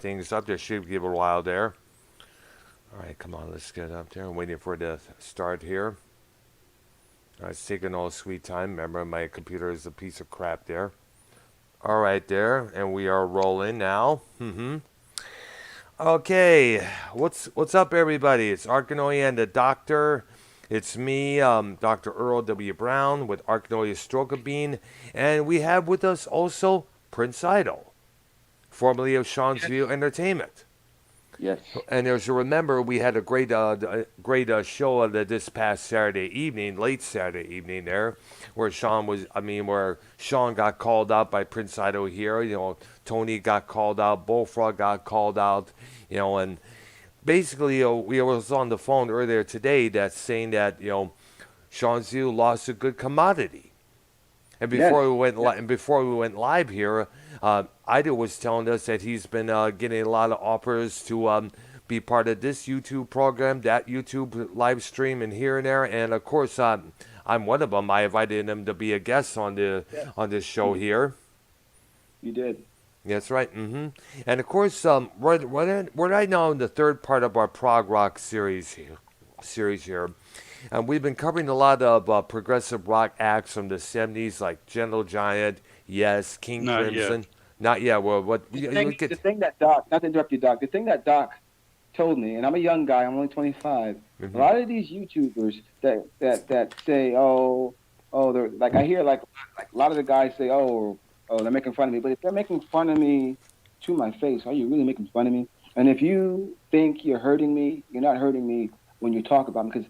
things up there. Should give it a while there. All right, come on, let's get up there. I'm waiting for it to start here. All right, it's taking all sweet time. Remember, my computer is a piece of crap there. All right, there, and we are rolling now. Okay, what's up, everybody? It's Arknolia and the Doctor. It's me, Dr. Earl W. Brown with Arknolia Stroke Bean, and we have with us also Prince Idol, formerly of Sean's View Entertainment. Yes. And as you remember, we had a great show this past Saturday evening, late Saturday evening there, where where Sean got called out by Prince Idol here. Tony got called out, Bullfrog got called out, and basically, we was on the phone earlier today that's saying that, Sean's View lost a good commodity. And before we went live here, Ida was telling us that he's been getting a lot of offers to be part of this YouTube program, that YouTube live stream, and here and there. And of course, I'm one of them. I invited him to be a guest on this show here. You did. That's right. And of course, we're right now in the third part of our prog rock series here. And we've been covering a lot of progressive rock acts from the 70s, like Gentle Giant, Yes, King Crimson. Not yet. Well, the thing that Doc, not to interrupt you, Doc, the thing that Doc told me, and I'm a young guy, I'm only 25, a lot of these YouTubers that say, they're, like, I hear like a lot of the guys say, they're making fun of me. But if they're making fun of me to my face, are you really making fun of me? And if you think you're hurting me, you're not hurting me when you talk about me, because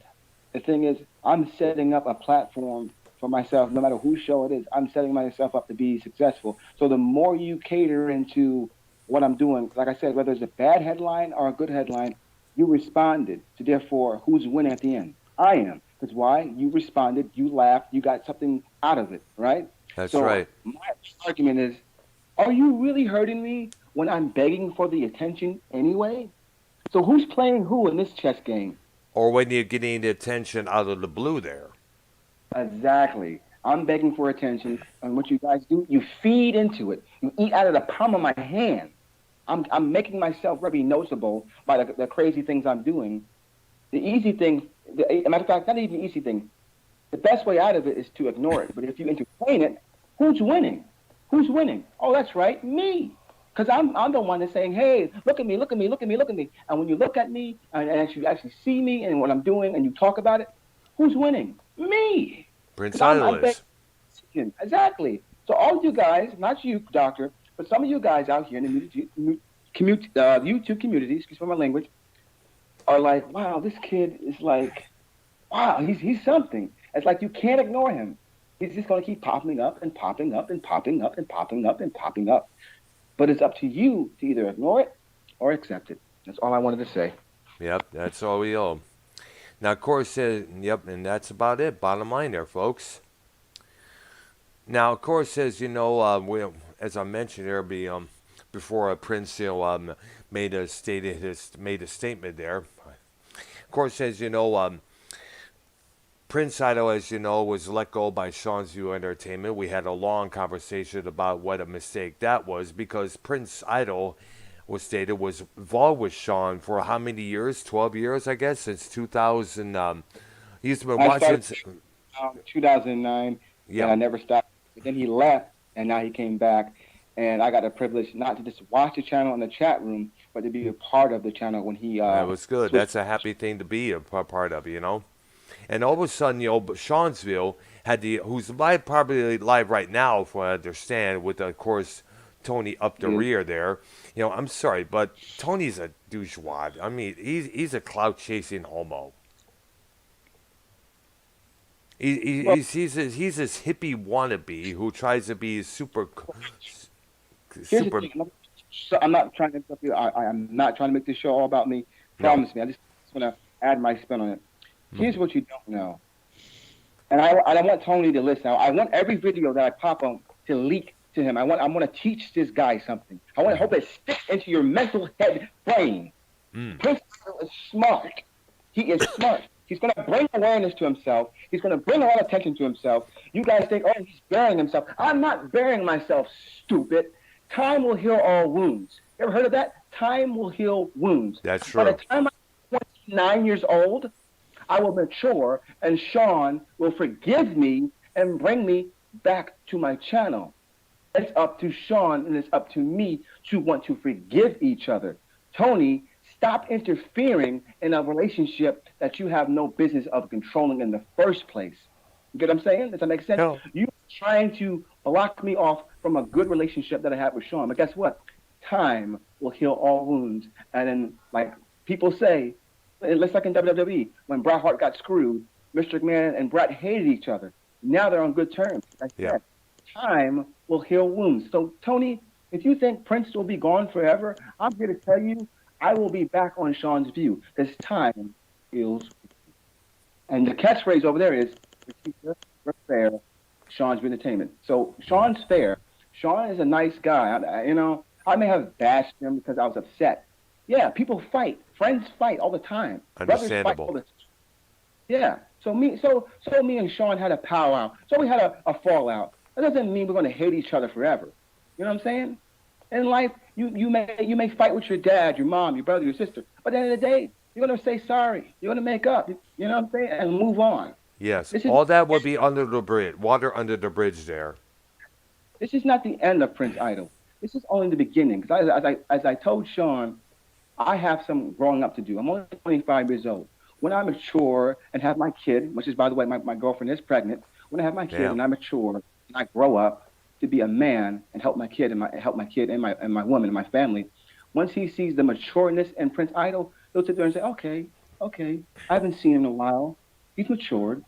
the thing is, I'm setting up a platform for myself, no matter whose show it is. I'm setting myself up to be successful. So the more you cater into what I'm doing, like I said, whether it's a bad headline or a good headline, you responded. So therefore, who's winning at the end? I am. Because why? You responded, you laughed, you got something out of it, right? That's right. My argument is, are you really hurting me when I'm begging for the attention anyway? So who's playing who in this chess game? Or when you're getting the attention out of the blue there. Exactly. I'm begging for attention, and what you guys do, you feed into it. You eat out of the palm of my hand. I'm making myself very noticeable by the crazy things I'm doing. The easy thing, matter of fact, not even the easy thing, the best way out of it is to ignore it. But if you entertain it, who's winning? Who's winning? Oh, that's right, me. Because I'm the one that's saying, hey, look at me, look at me, look at me, look at me. And when you look at me and actually see me and what I'm doing and you talk about it, who's winning? Me. Prince Idol is. Exactly. So all you guys, not you, Doctor, but some of you guys out here in the YouTube community, excuse my language, are like, wow, this kid is like, wow, he's something. It's like you can't ignore him. He's just going to keep popping up and popping up and popping up and popping up and popping up. But it's up to you to either ignore it or accept it. That's all I wanted to say. Yep, that's all we owe. Now, of course, yep, and that's about it. Bottom line there, folks. Now, of course, as you know, as I mentioned there, before Prince made a statement there. Of course, as you know, Prince Idol, as you know, was let go by Sean's View Entertainment. We had a long conversation about what a mistake that was, because Prince Idol was involved with Sean for how many years? 12 years, I guess, since 2000. He's been watching. 2009. Yeah. And I never stopped. But then he left, and now he came back. And I got the privilege not to just watch the channel in the chat room, but to be a part of the channel when he. That was good. Switched. That's a happy thing to be a part of, And all of a sudden, Sean's View had who's probably live right now, if I understand, with, of course, Tony up the rear there. I'm sorry, but Tony's a douchewad. I mean, he's a clout-chasing homo. He's this hippie wannabe who tries to be super. I'm not trying to interrupt you. I'm not trying to make this show all about me. Promise me. I just want to add my spin on it. Here's what you don't know. And I want Tony to listen. I want every video that I pop on to leak to him. I want to teach this guy something. I want to hope it sticks into your mental head brain. Prince is smart. He is smart. He's going to bring awareness to himself. He's going to bring a lot of attention to himself. You guys think, oh, he's burying himself. I'm not burying myself, stupid. Time will heal all wounds. You ever heard of that? Time will heal wounds. That's By the true. time I'm 29 years old, I will mature, and Sean will forgive me and bring me back to my channel. It's up to Sean and it's up to me to want to forgive each other. Tony, stop interfering in a relationship that you have no business of controlling in the first place. You get what I'm saying? Does that make sense? Yeah. You trying to block me off from a good relationship that I have with Sean. But guess what? Time will heal all wounds. And then, like people say, it's like in WWE, when Bret Hart got screwed, Mr. McMahon and Bret hated each other. Now they're on good terms. Like I Yeah. said, time will heal wounds. So, Tony, if you think Prince will be gone forever, I'm here to tell you I will be back on Sean's view because time heals. And the catchphrase over there is, we're fair, Sean's entertainment. So Sean's fair. Sean is a nice guy. I may have bashed him because I was upset. Yeah, people fight. Friends fight all the time. Brothers fight all Understandable. the time. Yeah. So me and Sean had a powwow. So we had a fallout. That doesn't mean we're going to hate each other forever. You know what I'm saying? In life, you may fight with your dad, your mom, your brother, your sister. But at the end of the day, you're going to say sorry. You're going to make up. You know what I'm saying? And move on. Yes. This is All that would be under the bridge, water under the bridge there. this is not the end of Prince Idol. This is only the beginning. Because as I told Sean, I have some growing up to do. I'm only 25 years old. When I mature and have my kid, which is, by the way, my girlfriend is pregnant. When I have my kid Yeah. and I mature and I grow up to be a man and help my kid and my woman and my family, once he sees the matureness in Prince Idol, he'll sit there and say, okay, I haven't seen him in a while. He's matured.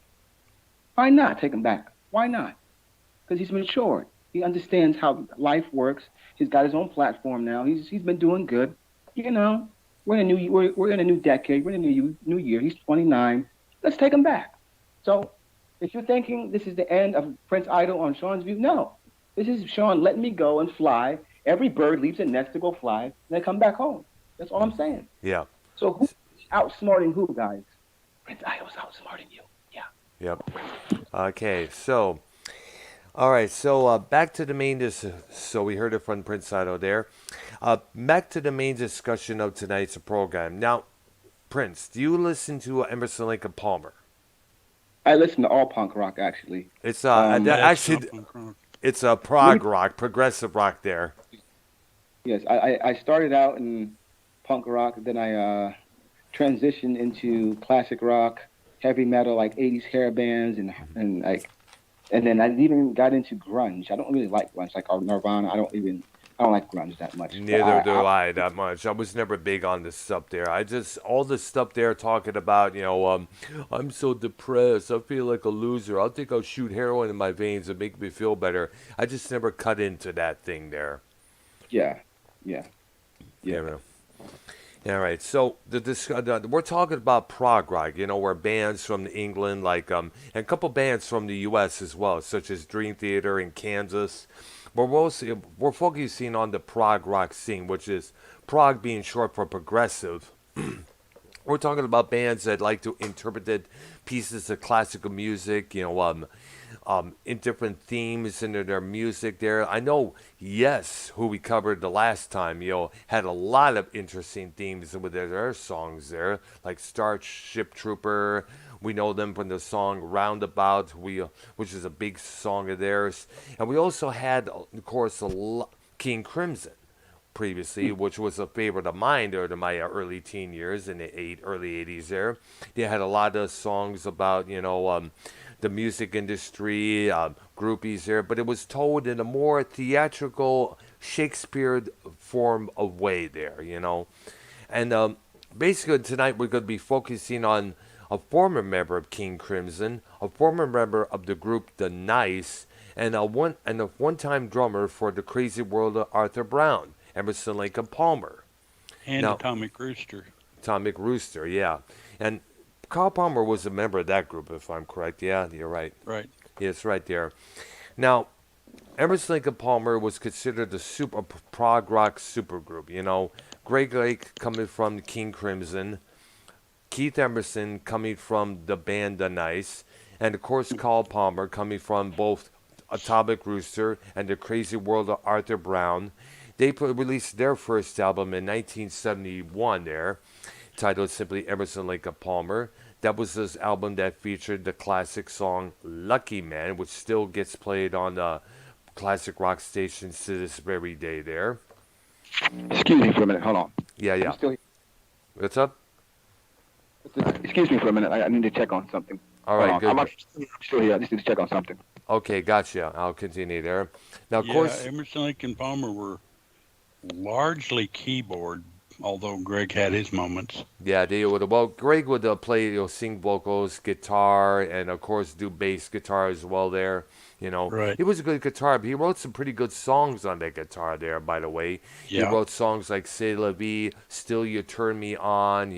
Why not take him back? Why not? Because he's matured. He understands how life works. He's got his own platform now. He's been doing good. You know, we're in a new decade. We're in a new year. He's 29. Let's take him back. So, if you're thinking this is the end of Prince Idol on Sean's view, no. This is Sean letting me go and fly. Every bird leaves a nest to go fly, and they come back home. That's all I'm saying. Yeah. So who's outsmarting who, guys? Prince Idol's outsmarting you. Yeah. Yep. Okay. So, all right. So back to the main. So we heard it from Prince Ido there. Back to the main discussion of tonight's program. Now, Prince, do you listen to Emerson, Lake and Palmer? I listen to all punk rock, actually. It's That's actually not punk rock. it's a prog rock, progressive rock there. Yes, I started out in punk rock, then I transitioned into classic rock, heavy metal, like 80s hair bands, and then I even got into grunge. I don't really like grunge, like Nirvana. I don't like grunge that much. But Neither do I that much. I was never big on this stuff there. I just all the stuff there talking about, I'm so depressed. I feel like a loser. I think I'll shoot heroin in my veins and make me feel better. I just never cut into that thing there. yeah, yeah. Yeah. All right. So we're talking about prog rock, where bands from England, and a couple bands from the U.S. as well, such as Dream Theater in Kansas. We're focusing on the prog rock scene, which is prog being short for progressive. We're talking about bands that like to interpret pieces of classical music, in different themes into their music there. I know Yes, who we covered the last time, had a lot of interesting themes with their songs there, like Starship Trooper. We know them from the song Roundabout, which is a big song of theirs. And we also had, of course, King Crimson previously, which was a favorite of mine during my early teen years in the early 80s there. They had a lot of songs about, the music industry, groupies there, but it was told in a more theatrical, Shakespeare form of way there, And basically tonight we're going to be focusing on a former member of King Crimson, a former member of the group The Nice, and a one-time drummer for the Crazy World of Arthur Brown, Emerson, Lake and Palmer. And Now, Atomic Rooster. Atomic Rooster, yeah. And Carl Palmer was a member of that group, if I'm correct. Yeah, you're right. Right. Yes, right there. Now, Emerson, Lake and Palmer was considered a super prog rock supergroup. Greg Lake coming from King Crimson, Keith Emerson coming from the band The Nice, and of course Carl Palmer coming from both Atomic Rooster and the Crazy World of Arthur Brown. They released their first album in 1971 there, titled simply Emerson, Lake and Palmer. That was this album that featured the classic song Lucky Man, which still gets played on classic rock stations to this very day there. Excuse me for a minute. Hold on. Yeah, I'm yeah. still here. What's up? Excuse me for a minute. I need to check on something. All Hold right, on. good. I'm still here. I just need to check on something. Okay, gotcha. I'll continue there. Now, of Yeah, course, Emerson, Lake and Palmer were largely keyboard, although Greg had his moments. yeah, they would. Well, Greg would play, sing vocals, guitar, and of course do bass guitar as well. There, Right. he was a good guitar, but he wrote some pretty good songs on that guitar. There, by the way, he Yeah. wrote songs like "C'est la vie," "Still You Turn Me On,"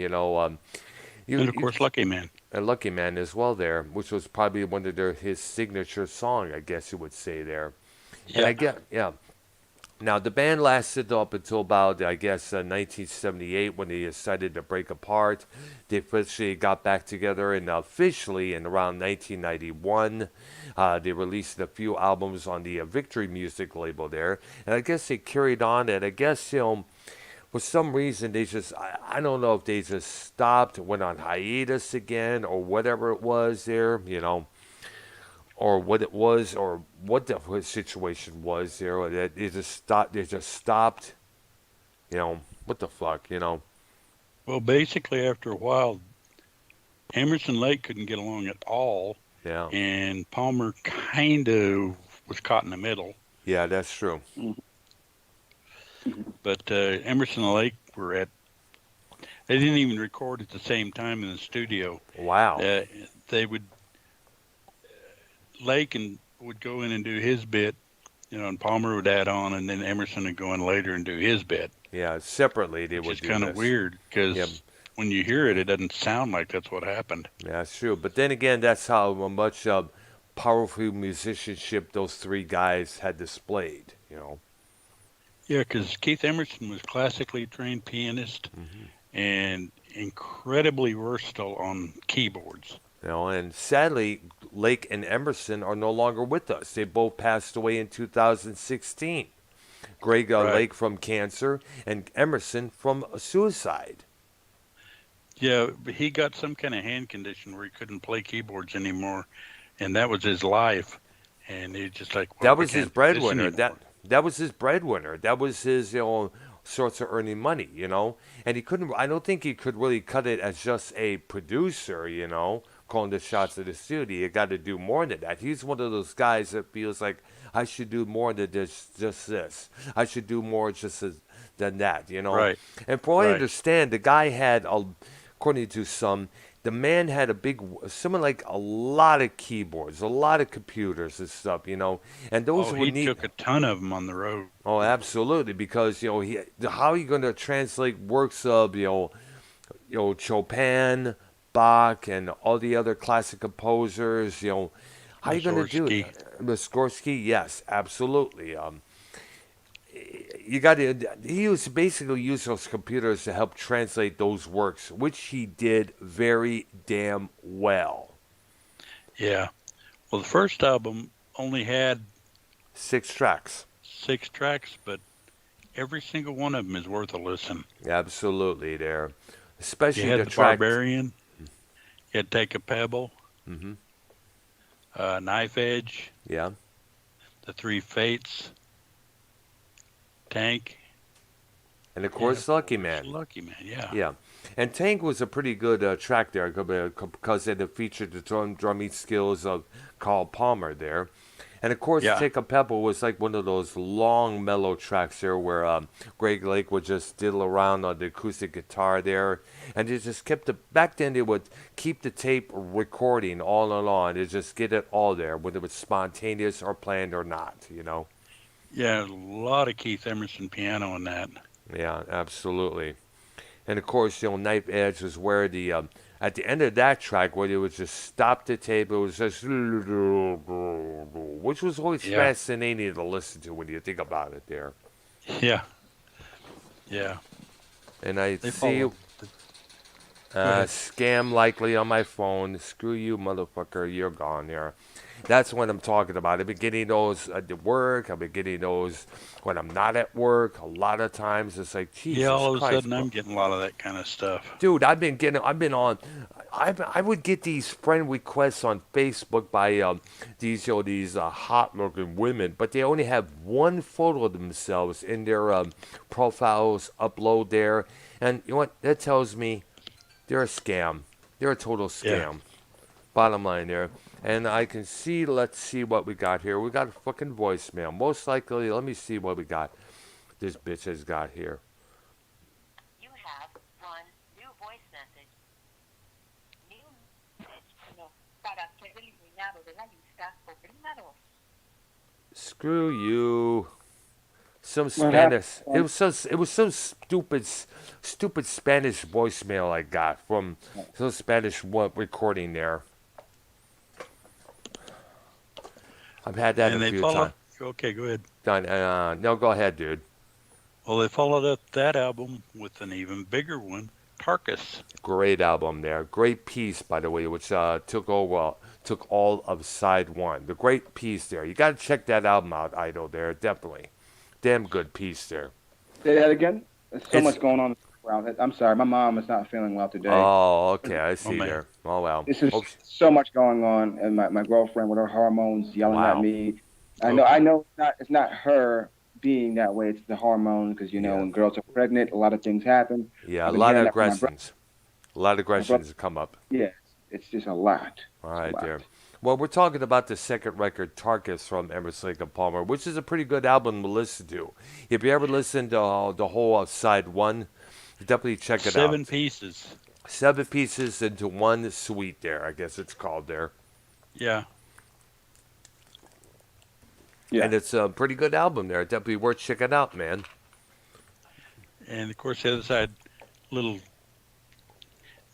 And of course, Lucky Man. and "Lucky Man" as well. There, which was probably one of his signature song, I guess you would say there. And Yeah. I get, yeah. Now, the band lasted up until about, I guess, 1978 when they decided to break apart. They officially got back together, and officially in around 1991, they released a few albums on the Victory Music label there. And I guess they carried on, and I guess, for some reason, they just, I don't know if they just stopped, went on hiatus again, or whatever it was there, or what it was, or what the situation was there. Or that they just stopped. They just stopped. What the fuck. Well, basically, after a while, Emerson Lake couldn't get along at all, Yeah. and Palmer kind of was caught in the middle. Yeah, that's true. But Emerson and Lake they didn't even record at the same time in the studio. Wow. They would, Lake would go in and do his bit, and Palmer would add on, and then Emerson would go in later and do his bit. Yeah, separately they would Which do is kind of this. weird, because Yep. when you hear it, it doesn't sound like that's what happened. Yeah, that's true. But then again, that's how much powerful musicianship those three guys had displayed. Yeah, because Keith Emerson was classically trained pianist and incredibly versatile on keyboards. And sadly, Lake and Emerson are no longer with us. They both passed away in 2016. Greg Right. Lake from cancer, and Emerson from suicide. Yeah, but he got some kind of hand condition where he couldn't play keyboards anymore, and that was his life. And he just like, well, That was I his can't do this breadwinner. anymore. That was his breadwinner. That was his source of earning money. And he couldn't. I don't think he could really cut it as just a producer. Calling the shots of the studio. You got to do more than that. He's one of those guys that feels like I should do more than just this. I should do more than that. Right. And from what I Right. understand, the guy had, according to some, the man had something like a lot of keyboards, a lot of computers and stuff. And those Oh, were he neat. took a ton of them on the road. Oh, absolutely, because how are you going to translate works of Chopin, Bach, and all the other classic composers? How are you going to do it? Mussorgsky, yes, absolutely. You got to. Basically used those computers to help translate those works, which he did very damn well. Yeah. Well, the first album only had 6 tracks. 6 tracks, but every single one of them is worth a listen. Absolutely, there. You Especially had the the track. Barbarian. You had Take a Pebble. Hmm. Knife Edge. Yeah. The Three Fates. Tank. And of course, Lucky Man. Lucky Man, yeah. Yeah. And Tank was a pretty good track there because it featured the drumming skills of Carl Palmer there. And of course, Yeah. Take a Pebble was like one of those long, mellow tracks there where Greg Lake would just diddle around on the acoustic guitar there. And they just kept back then they would keep the tape recording all along. They just get it all there, whether it was spontaneous or planned or not, Yeah, a lot of Keith Emerson piano in that. Yeah, absolutely. And of course, Knife Edge was where at the end of that track, where they would just stop the tape, it was just, which was always Yeah. fascinating to listen to when you think about it there. Yeah. Yeah. And I They see, followed Go ahead. Scam likely on my phone. Screw you, motherfucker. You're gone there. That's what I'm talking about. I've been getting those at work. I've been getting those when I'm not at work. A lot of times it's like, Yeah, Jesus all of a Christ, sudden bro. I'm getting a lot of that kind of stuff. Dude, I would get these friend requests on Facebook by these hot looking women, but they only have one photo of themselves in their profiles upload there, and you know what? That tells me they're a scam. They're a total Yeah. scam. Bottom line there. And I can see, let's see what we got here. We got a fucking voicemail. Most likely, let me see what we got. This bitch has got here. You have one new voice message. New message. No, para ser eliminado de la lista, oprímalo. Screw you. Some What happened? Spanish. It was so stupid Spanish voicemail I got from some Spanish recording there. I've had that And a they few followed. times. Okay, go ahead. Done. No, go ahead, dude. Well, they followed up that album with an even bigger one, Carcass. Great album there. Great piece, by the way, which took all of side one. The great piece there. You got to check that album out, Idol. There, definitely. Damn good piece there. Say that again. There's so It's- much going on around. I'm sorry, my mom is not feeling well today. Oh, okay. I see man. there. Oh well. This is Oops. so much going on, and my girlfriend with her hormones yelling Wow. at me. I know it's not her being that way. It's the hormones because Yeah. when girls are pregnant, a lot of things happen. Yeah, a I've been lot of hearing that from my aggressions. A lot of aggressions come up. Yeah, it's just a lot. All It's a right, lot. there. Well, we're talking about the second record, Tarkus, from Emerson, Lake and Palmer, which is a pretty good album to listen to. If you ever listen to the whole of side one, definitely check it out. 7 pieces. 7 pieces into one suite there, I guess it's called there. Yeah. Yeah. And it's a pretty good album there. Definitely worth checking out, man. And of course, the other side, little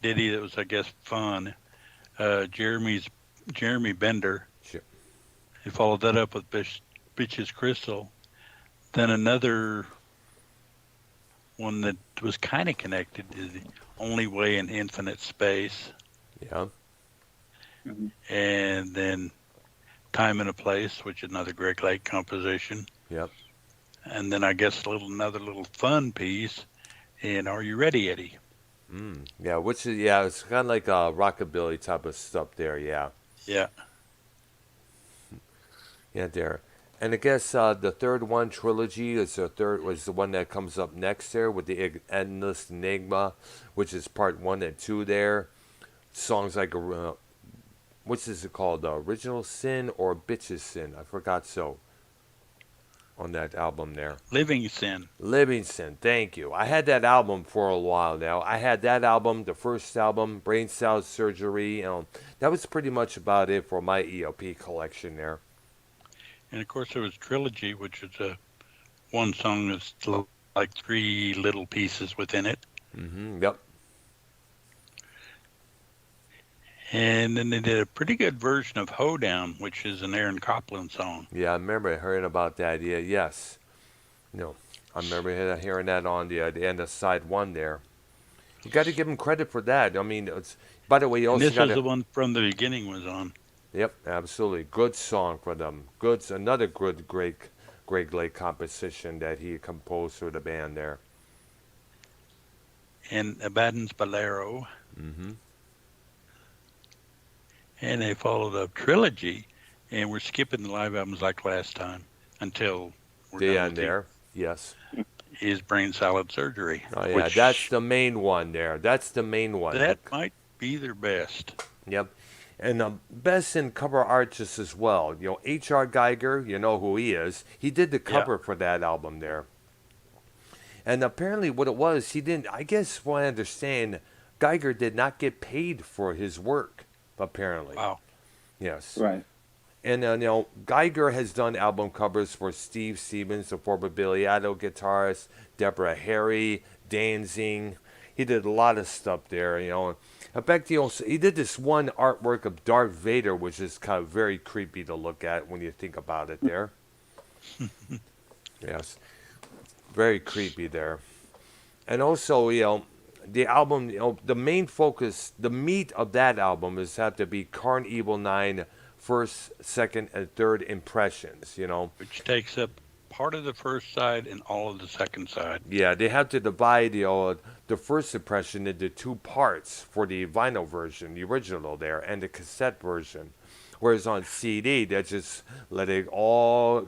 ditty that was, I guess, fun. Jeremy Bender. Sure. He followed that up with Bitches Crystal. Then another one that was kind of connected to The Only Way in Infinite Space. Yeah. Mhm. And then Time and a Place, which is another Greg Lake composition. Yep. And then I guess another little fun piece in Are You Ready, Eddie? Yeah, it's kind of like a rockabilly type of stuff there, yeah. Yeah. Yeah, there. And I guess the third one, Trilogy, was the one that comes up next there with the Endless Enigma, which is part 1 and 2 there. Songs like, which is it called? Original Sin or Bitches Sin? I forgot on that album there. Living Sin. Livingston, thank you. I had that album for a while now. I had that album, the first album, Brain Cell Surgery. That was pretty much about it for my ELP collection there. And of course, there was Trilogy, which is one song that's like 3 little pieces within it. Yep. And then they did a pretty good version of Hoedown, which is an Aaron Copland song. Yeah, I remember hearing about that. Yeah, yes. No, I remember hearing that on the end of side 1 there. You got to give him credit for that. I mean, by the way, you And also this got was the one from the beginning was on. Yep, absolutely. Good song for them. Another good Greg Lake composition that he composed for the band there. And Abaddon's Bolero. Mm-hmm. And they followed up Trilogy. And we're skipping the live albums like last time until we're The done end with there. Yes. His Brain Salad Surgery. Oh yeah, which that's the main one there. That's the main one. that might be their best. Yep. And best in cover artists as well. H.R. Geiger, you know who he is. He did the cover for that album there. And apparently what it was, he didn't, I guess what I understand, Geiger did not get paid for his work, apparently. Wow. Yes. Right. And Geiger has done album covers for Steve Stevens, the former Billy Idol guitarist, Deborah Harry, Danzig. He did a lot of stuff there, In fact, he did this one artwork of Darth Vader, which is kind of very creepy to look at when you think about it there. Yes. Very creepy there. And also, the album, the main focus, the meat of that album is have to be Carn Evil 9 first, second, and third impressions, Which takes up part of the first side and all of the second side. Yeah, they have to divide the first impression into two parts for the vinyl version, the original there, and the cassette version. Whereas on CD, they just let it all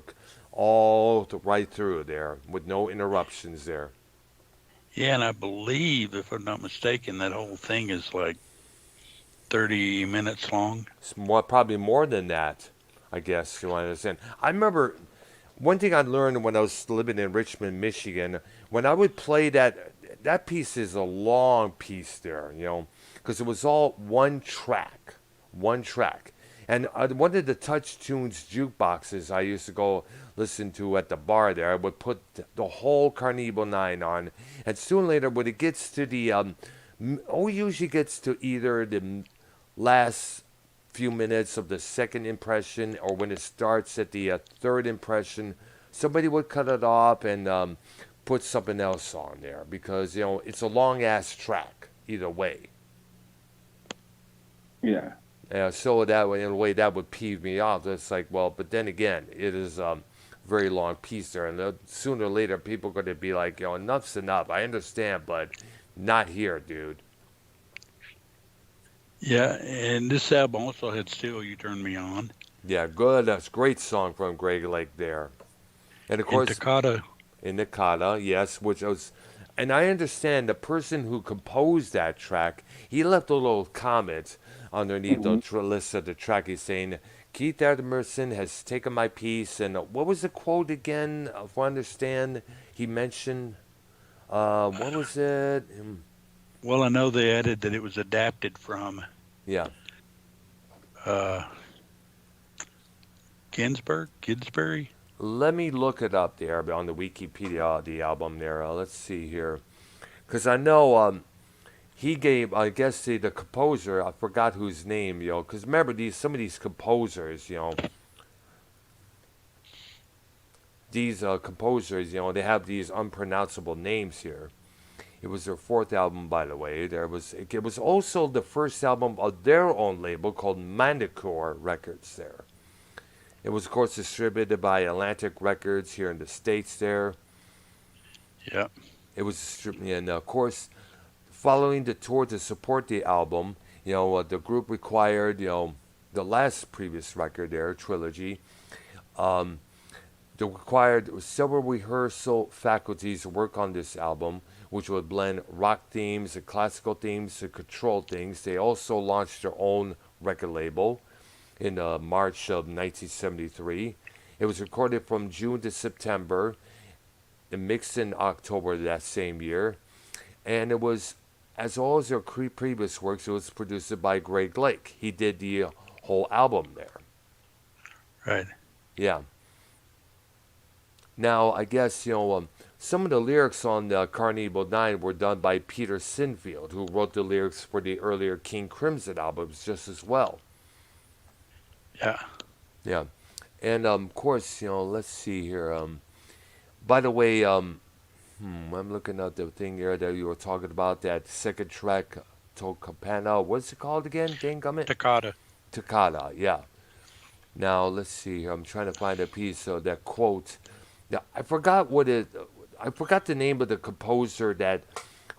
right through there with no interruptions there. Yeah, and I believe, if I'm not mistaken, that whole thing is like 30 minutes long. It's probably more than that, I guess you understand. I remember one thing I learned when I was living in Richmond, Michigan, when I would play that piece is a long piece there, because it was all one track. And one of the Touch Tunes jukeboxes I used to go listen to at the bar there, I would put the whole Carnival 9 on. And soon later, when it gets to usually gets to either the last few minutes of the second impression or when it starts at the third impression, somebody would cut it off and put something else on there because, it's a long-ass track either way. Yeah. So that way, in a way, that would peeve me off. It's like, well, but then again, it is a very long piece there, and sooner or later, people are going to be like, enough's enough. I understand, but not here, dude. Yeah, and this album also had Still You Turn Me On. Yeah, good. That's a great song from Greg Lake there. And of course, in Toccata, yes, which was, and I understand the person who composed that track, he left a little comment underneath the list of the track. He's saying, Keith Emerson has taken my piece, and what was the quote again? If I understand, he mentioned, what was it? Well, I know they added that it was adapted from Yeah. Ginsberg? Let me look it up there on the Wikipedia, the album there. Let's see here. Because I know he gave, I guess, the composer, I forgot whose name, because remember, some of these composers, these composers, they have these unpronounceable names here. It was their fourth album, by the way. It was also the first album of their own label called Manticore Records there. It was, of course, distributed by Atlantic Records here in the States there. Yeah. It was distributed, and of course, following the tour to support the album, the group required, the last previous record there, Trilogy, they required several rehearsal faculties to work on this album, which would blend rock themes and classical themes to control things. They also launched their own record label in March of 1973. It was recorded from June to September and mixed in October of that same year. And it was, as all as their previous works, it was produced by Greg Lake. He did the whole album there. Right. Yeah. Now, I guess, some of the lyrics on the Carnival 9 were done by Peter Sinfield, who wrote the lyrics for the earlier King Crimson albums just as well. Yeah. Yeah. And, of course, let's see here. By the way, I'm looking at the thing here that you were talking about, that second track, Tocapana. What's it called again? Danggummit? Toccata, yeah. Now, let's see here. I'm trying to find a piece of that quote. Now, I forgot the name of the composer that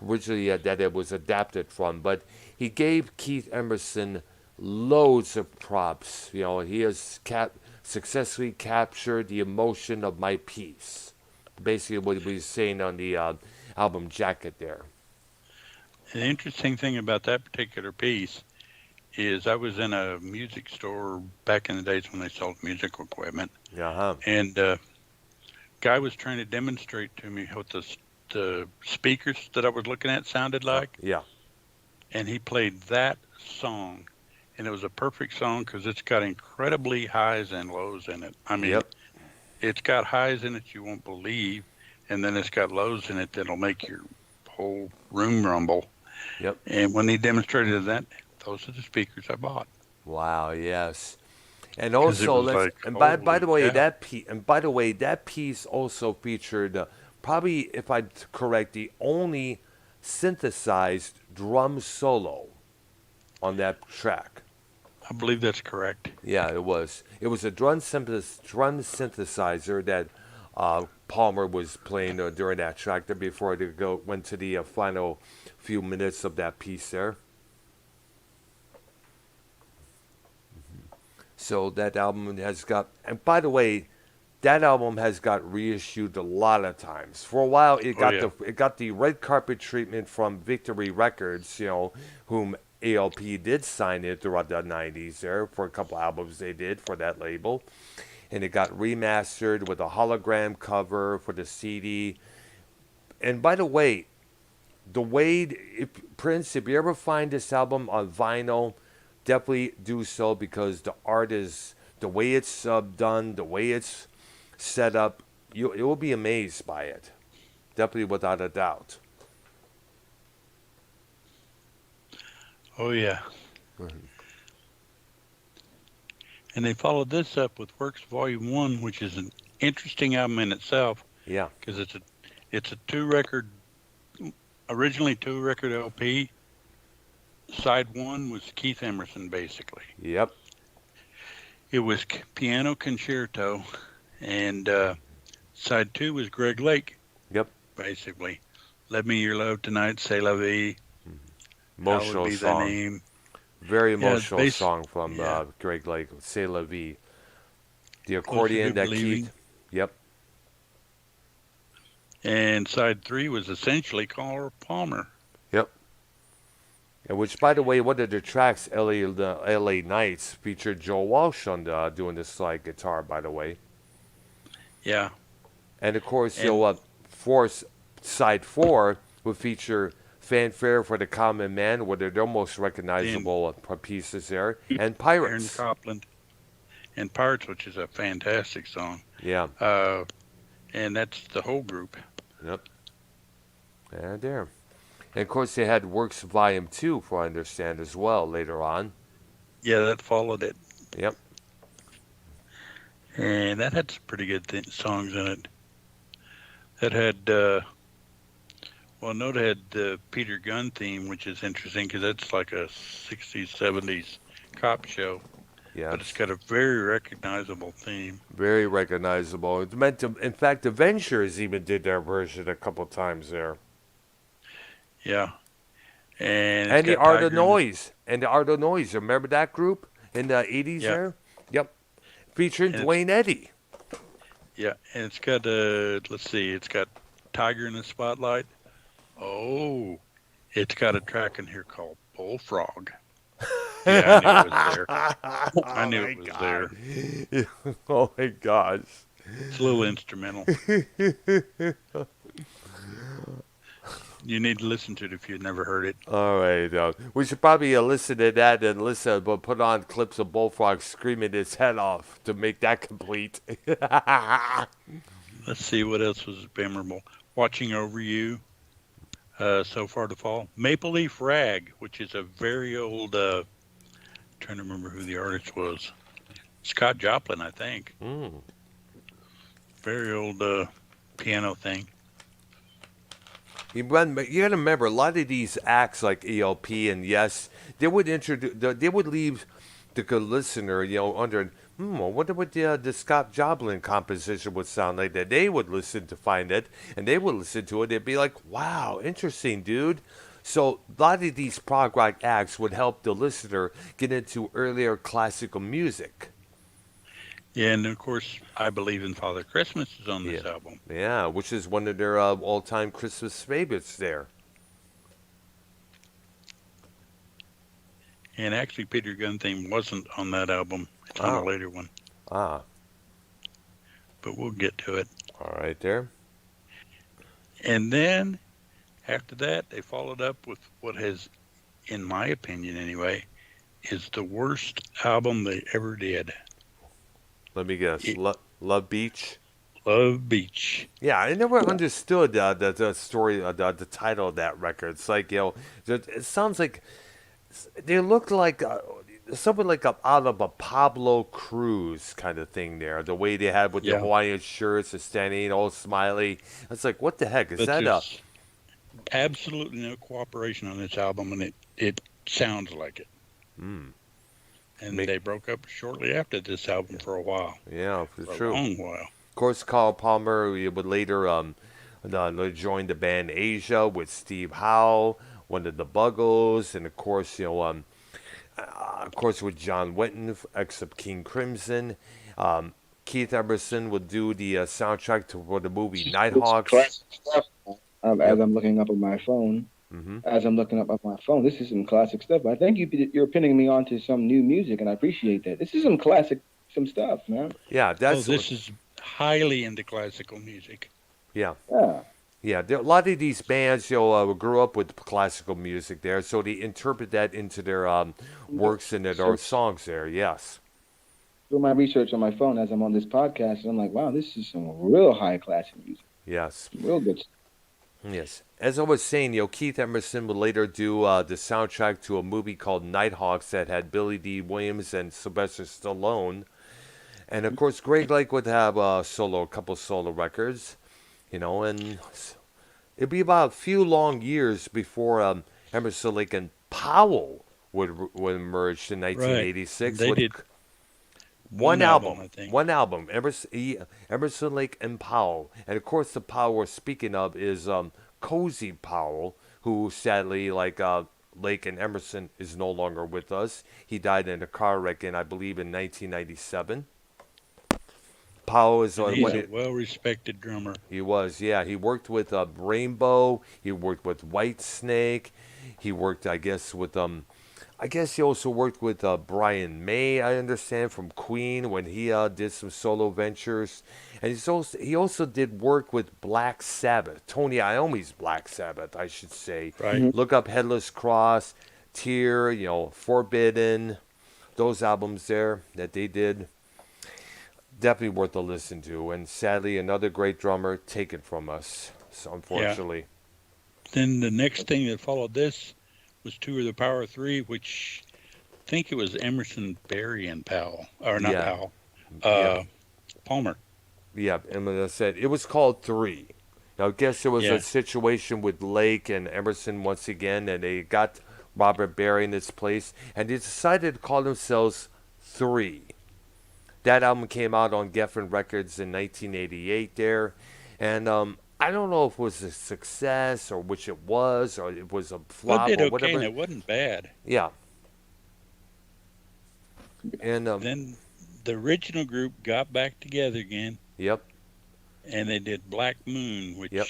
originally that it was adapted from, but he gave Keith Emerson loads of props. He has successfully captured the emotion of my piece. Basically, what he was saying on the album jacket there. The interesting thing about that particular piece is I was in a music store back in the days when they sold musical equipment. Uh-huh. And guy was trying to demonstrate to me what the speakers that I was looking at sounded like. Yeah. And he played that song. And it was a perfect song because it's got incredibly highs and lows in it. I mean, It's got highs in it you won't believe, and then it's got lows in it that'll make your whole room rumble. Yep. And when he demonstrated that, those are the speakers I bought. Wow. Yes. And also, by the way, that piece also featured probably, if I'm correct, the only synthesized drum solo on that track. I believe that's correct. Yeah, it was. It was a drum synthesizer that Palmer was playing during that track there before they went to the final few minutes of that piece there. So that album has got, and by the way, that album has got reissued a lot of times. For a while, it got the red carpet treatment from Victory Records, whom ALP did sign it throughout the 90s there for a couple albums they did for that label. And it got remastered with a hologram cover for the CD. And by the way, Prince, if you ever find this album on vinyl, definitely do so because the art is, the way it's done, the way it's set up, you will be amazed by it. Definitely without a doubt. Oh, yeah. And they followed this up with Works Volume 1, which is an interesting album in itself. Yeah. Because it's a originally two record LP. Side 1 was Keith Emerson, basically. Yep. It was piano concerto, and side 2 was Greg Lake. Yep. Basically, Let Me Your Love Tonight, C'est La Vie. Emotional song. Name. Very emotional song from Greg Lake, C'est La Vie. The accordion that Keith. Yep. And side 3 was essentially Carl Palmer. Yep. And which, by the way, one of the tracks, LA Nights, featured Joe Walsh on doing the slide guitar, by the way. Yeah. And of course, side 4 would feature Fanfare for the Common Man, one of their most recognizable pieces there, and Pirates. Aaron Copland. And Pirates, which is a fantastic song. Yeah. And that's the whole group. Yep. And there. And of course, they had Works Volume 2, for I understand, as well, later on. Yeah, that followed it. Yep. And that had some pretty good songs in it. That had, it had the Peter Gunn theme, which is interesting because that's like a 60s, 70s cop show. Yeah. But it's got a very recognizable theme. Very recognizable. It's meant to, in fact, the Ventures even did their version a couple times there. Yeah. And the Art of Noise. And the Art of Noise. Remember that group in the 80s there? Yep. Featuring Dwayne Eddy. Yeah. And it's got, it's got Tiger in the Spotlight. Oh, it's got a track in here called Bullfrog. Yeah, I knew it was there. Oh, my gosh. It's a little instrumental. You need to listen to it if you've never heard it. All right. We should probably listen to that and but put on clips of Bullfrog screaming his head off to make that complete. Let's see what else was memorable. Watching Over You, So Far to Fall. Maple Leaf Rag, which is a very old, trying to remember who the artist was. Scott Joplin, I think. Very old piano thing. You got to remember, a lot of these acts like ELP and Yes, they would leave the listener, wondering, I wonder what the Scott Joplin composition would sound like. That they would listen to find it, and they would listen to it. They'd be like, wow, interesting, dude. So a lot of these prog rock acts would help the listener get into earlier classical music. Yeah, and of course, I Believe in Father Christmas is on this album. Yeah, which is one of their all-time Christmas favorites there. And actually, Peter Gunn theme wasn't on that album. It's on a later one. But we'll get to it. All right there. And then, after that, they followed up with what has, in my opinion anyway, is the worst album they ever did. Let me guess. Love Beach? Love Beach. Yeah, I never understood the story, the title of that record. It's like, it sounds like they look like something like out of a Pablo Cruz kind of thing there. The way they had with the Hawaiian shirts, the standing all smiley. It's like, what the heck? Is that absolutely no cooperation on this album, and it sounds like it. Mm. And Make- they broke up shortly after this album for a while, Yeah, for for a sure. long while. Of course, Carl Palmer he would later join the band Asia with Steve Howe, one of the Buggles, and of course, of course with John Wetton, ex of King Crimson. Um, Keith Emerson would do the soundtrack for the movie It's Nighthawks. classic stuff. As Yep. I'm looking up on my phone, Hmm. this is some classic stuff. I think you're pinning me onto some new music, and I appreciate that. This is some stuff, man. Yeah, that's This is highly into classical music. yeah. Yeah. Yeah, a lot of these bands, grew up with classical music there, so they interpret that into their works and their songs there. Yes, Do my research on my phone as I'm on this podcast, and I'm like, wow, this is some real high class music, yes, some real good stuff. yes. As I was saying, Keith Emerson would later do the soundtrack to a movie called Nighthawks that had Billy D. Williams and Sylvester Stallone, and of course, Greg Lake would have a couple solo records, and it'd be about a few long years before Emerson, Lake, and Powell would emerge in 1986 They with did one album, album. I think. One album. Emerson, Lake, and Powell. And of course, the Powell we're speaking of is Cozy Powell, who sadly, like Lake and Emerson, is no longer with us. He died in a car wreck, I believe, in 1997. Powell is And he's one. a well-respected drummer. He was, yeah. He worked with Rainbow. He worked with Whitesnake. He worked, I guess, with I guess he also worked with Brian May. I understand from Queen when he did some solo ventures, and he also did work with Black Sabbath. Tony Iommi's Black Sabbath, I should say. Right. Look up Headless Cross, Tear, Forbidden, those albums there that they did. Definitely worth a listen to, and sadly, another great drummer taken from us. So unfortunately, Then the next thing that followed this was Tour of the Power 3, which I think it was Emerson, Barry, and Powell. Or not Yeah. Powell. Yeah. Palmer. yeah. And as I said, it was called Three. Now, I guess there was Yeah. a situation with Lake and Emerson once again, and they got Robert Barry in its place, and they decided to call themselves Three. That album came out on Geffen Records in 1988 there. And I don't know if it was a success or which it was or it was a Well, flop it did or okay, whatever. and it wasn't bad. Yeah. And, Then the original group got back together again, yep, and they did Black Moon, which Yep.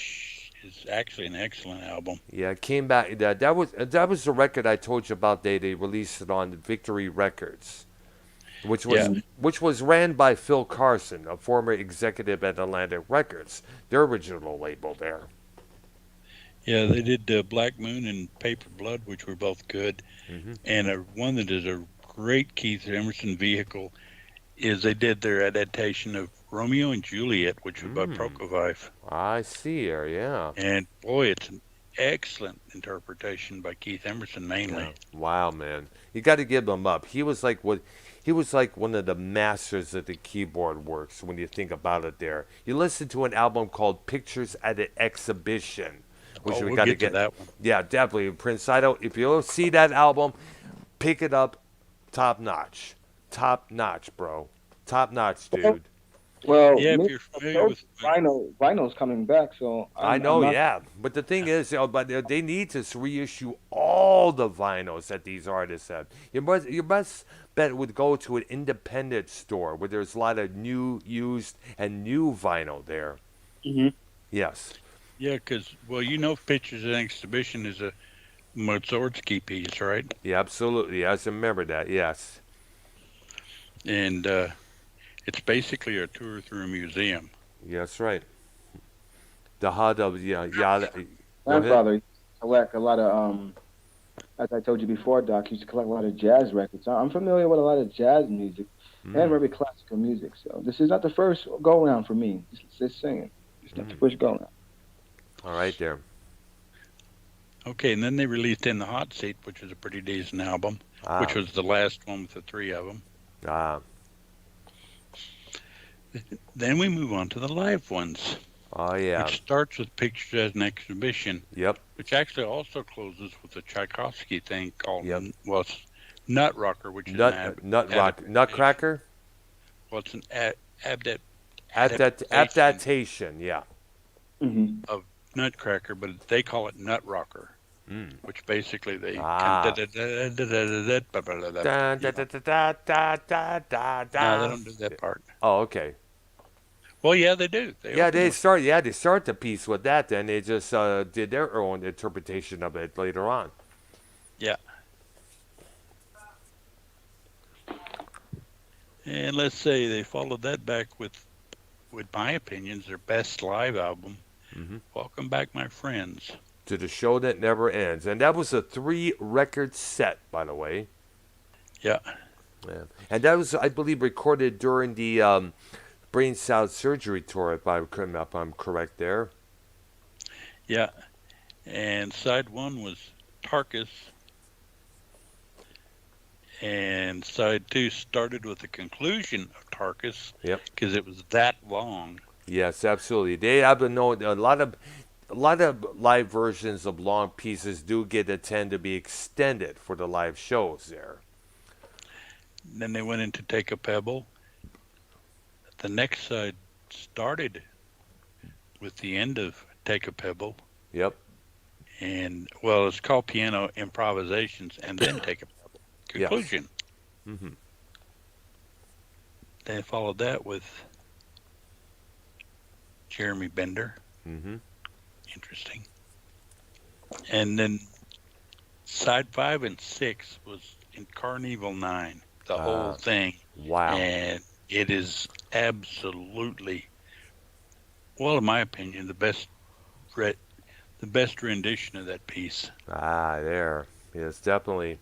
is actually an excellent album. yeah, it came back. That was the record I told you about. They released it on Victory Records, which was ran by Phil Carson, a former executive at Atlantic Records, their original label there. Yeah, they did Black Moon and Paper Blood, which were both good. Hmm. And one that is a great Keith Emerson vehicle is they did their adaptation of Romeo and Juliet, which was by Prokofiev. I see here, yeah. And boy, it's an excellent interpretation by Keith Emerson mainly. Wow, man, you got to give him up. He was like one of the masters of the keyboard works when you think about it. There, you listen to an album called "Pictures at an Exhibition," which we We'll got to get to that one. Yeah, definitely, Prince Ido. If you don't see that album, pick it up. Top notch, bro. Top notch, dude. Well, Yeah, if maybe you're familiar with vinyl's coming back, so I know, yeah. But the thing is, but they need to reissue all the vinyls that these artists have. You must bet it would go to an independent store where there's a lot of new, used, and new vinyl there. Mhm. Yes. Yeah, because, Pictures at an Exhibition is a Mussorgsky piece, right? Yeah, absolutely. I remember that, yes. And it's basically a tour through a museum. Yeah, that's right. The HUD of, yeah. Go ahead. Grandfather used to collect a lot of as I told you before, Doc, he used to collect a lot of jazz records. I'm familiar with a lot of jazz music and very classical music. So this is not the first go around for me. Just singing. It's not the first go around. All right, there. Okay, and then they released In the Hot Seat, which was a pretty decent album, which was the last one with the three of them. Ah. Then we move on to the live ones. Oh yeah. which starts with Pictures as an Exhibition, Yep. which actually also closes with a Tchaikovsky thing called, Yep. well, it's Nut Rocker, which is an adaptation. Nutcracker. Well, it's an adaptation Adaptation. Yeah. Hmm. of Nutcracker, but they call it Nut Rocker, Mm. which basically they Ah. no, Dun, da, da, da, da, da, da, da, they da. don't do that part. Oh, okay. Well, yeah, they do. They Yeah, open they with start. Yeah, they start the piece with that. Then they just did their own interpretation of it later on. yeah. And let's say they followed that back with my opinions, their best live album, Hmm. Welcome Back, My Friends. To the show that never ends, and that was a 3-record set, by the way. Yeah, Yeah. And that was, I believe, recorded during the brain salve surgery tour, if I'm correct there. yeah. And side one was Tarkus, and side two started with the conclusion of Tarkus Yep. because it was that long. Yes, absolutely. They have to know a lot of live versions of long pieces do tend to be extended for the live shows there. Then they went into Take a Pebble. The next side started with the end of Take a Pebble, Yep. and well, it's called Piano Improvisations, and then Take a Pebble. Yes. Conclusion. Mm-hmm. They followed that with Jeremy Bender. Mm-hmm. Interesting. And then side 5 and 6 was in Carnival 9, the whole thing. Wow. And it is absolutely, well, in my opinion, the best rendition of that piece. There. Yes, definitely.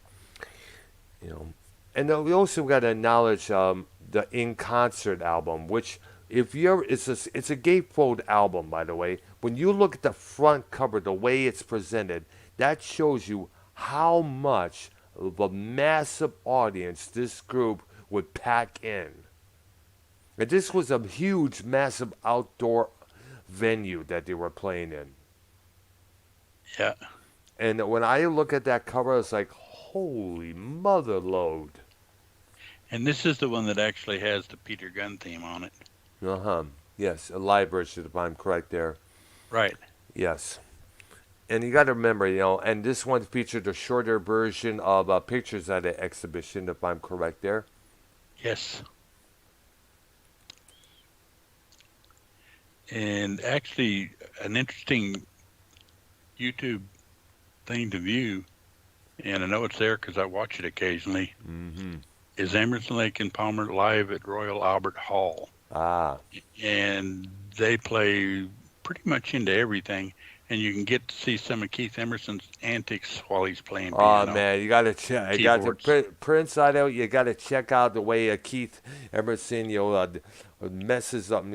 You know, and then we also got to acknowledge the In Concert album, which if you ever, it's a gatefold album, by the way. When you look at the front cover, the way it's presented, that shows you how much of a massive audience this group would pack in. And this was a huge, massive outdoor venue that they were playing in. Yeah. And when I look at that cover, it's like, holy mother load. And this is the one that actually has the Peter Gunn theme on it. Uh-huh. Yes, a live version, if I'm correct there. Right. Yes. And you got to remember, and this one featured a shorter version of Pictures at an Exhibition, if I'm correct there. Yes. And actually, an interesting YouTube thing to view, and I know it's there because I watch it occasionally, Mm-hmm. is Emerson, Lake and Palmer live at Royal Albert Hall. Ah. And they play pretty much into everything, and you can get to see some of Keith Emerson's antics while he's playing piano. Oh man, you got to check. You got to print side out. You got to check out the way Keith Emerson, messes up,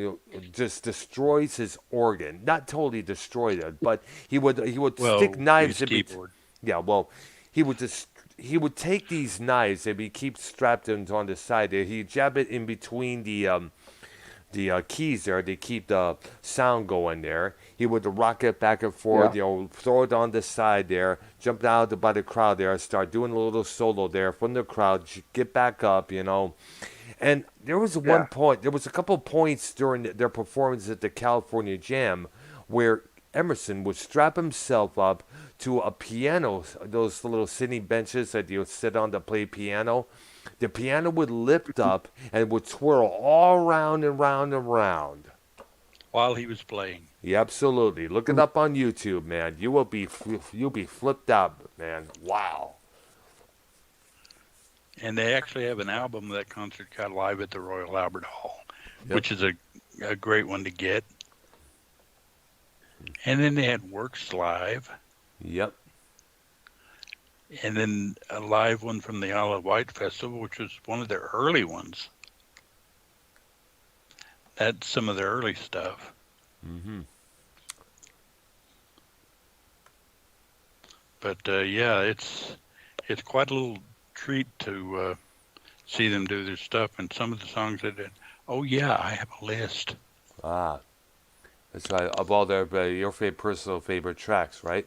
just destroys his organ. Not totally destroyed it, but he would stick knives in keyboard. Yeah, well, he would take these knives and he keep strapped them on the side there. He jab it in between the keys there to keep the sound going there. He would rock it back and forth, throw it on the side there, jump down by the crowd there, start doing a little solo there from the crowd, get back up, And there was one point, there was a couple points during their performance at the California Jam where Emerson would strap himself up to a piano, those little sitting benches that you would sit on to play piano. The piano would lift up and would twirl all around and round and round. While he was playing. Yeah, absolutely. Look it up on YouTube, man. You'll be flipped out, man. Wow. And they actually have an album of that concert got live at the Royal Albert Hall, which is a great one to get. And then they had Works Live. Yep. And then a live one from the Isle of Wight Festival, which was one of their early ones. That's some of their early stuff. Mm-hmm. But it's quite a little treat to see them do their stuff. And some of the songs they did. Oh yeah, I have a list. Ah. That's right. Of all your personal favorite tracks, right?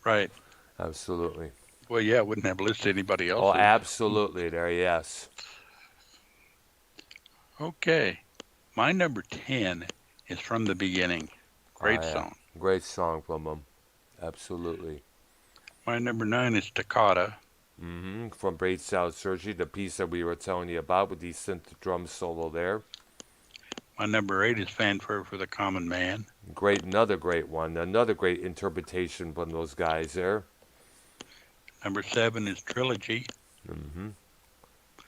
Right. Absolutely. Well, yeah, I wouldn't have listed anybody Oh, else's. absolutely. There, yes. Okay. My number 10 is From the Beginning. Oh, Great yeah. song. Great song from them. Absolutely. My number 9 is Toccata. From Braid South Surgery, the piece that we were telling you about with the synth drum solo there. My number 8 is Fanfare for the Common Man. Another great one. Another great interpretation from those guys there. Number 7 is Trilogy.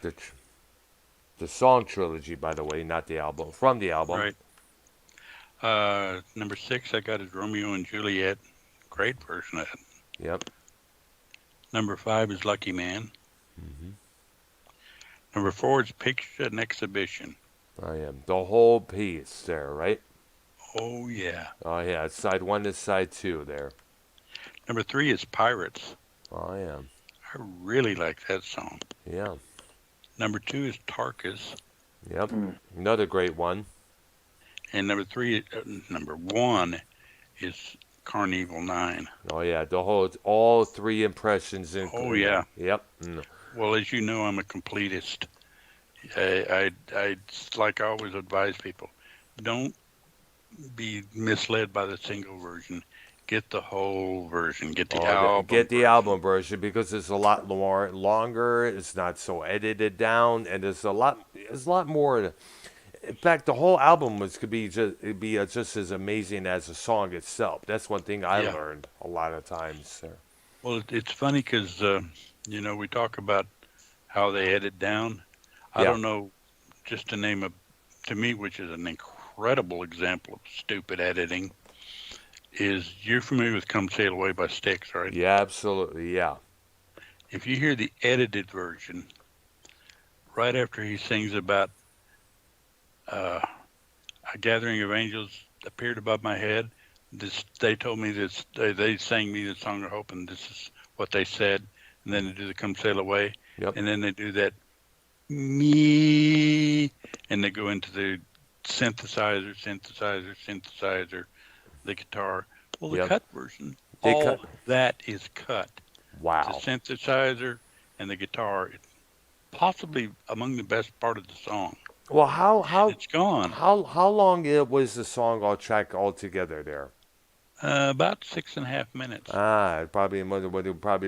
The, tr- the song trilogy, by the way, not the album. From the album. Right. Number 6 I got is Romeo and Juliet. Great version of it. Yep. Number 5 is Lucky Man. Number 4 is Picture and Exhibition. I am. The whole piece there, right? Oh, yeah. Oh, yeah. It's side 1 to side 2 there. Number 3 is Pirates. I am. I really like that song. Yeah. Number 2 is Tarkus. Yep. Another great one. And number 1 is Carnival 9. Oh, yeah. All 3 impressions. Oh, yeah. Yep. Well, as you know, I'm a completist. I like I always advise people, don't be misled by the single version. Get the whole version. Get the album. Get the album version because it's a lot more longer. It's not so edited down, and there's a lot more. In fact, the whole album could be just as amazing as the song itself. That's one thing I learned a lot of times. Well, it's funny because we talk about how they edit down. I Yeah. don't know, just to name to me, which is an incredible example of stupid editing, is you're familiar with Come Sail Away by Styx, right? Yeah, absolutely, yeah. If you hear the edited version, right after he sings about a gathering of angels appeared above my head, they told me this, they sang me the song of hope, and this is what they said, and then they do the Come Sail Away, Yep. and then they do that me, and they go into the synthesizer, the guitar. Well, the cut version, that is cut. Wow. The synthesizer and the guitar, possibly among the best part of the song. Well, how it's gone? How long was the song track altogether there? About 6.5 minutes. Probably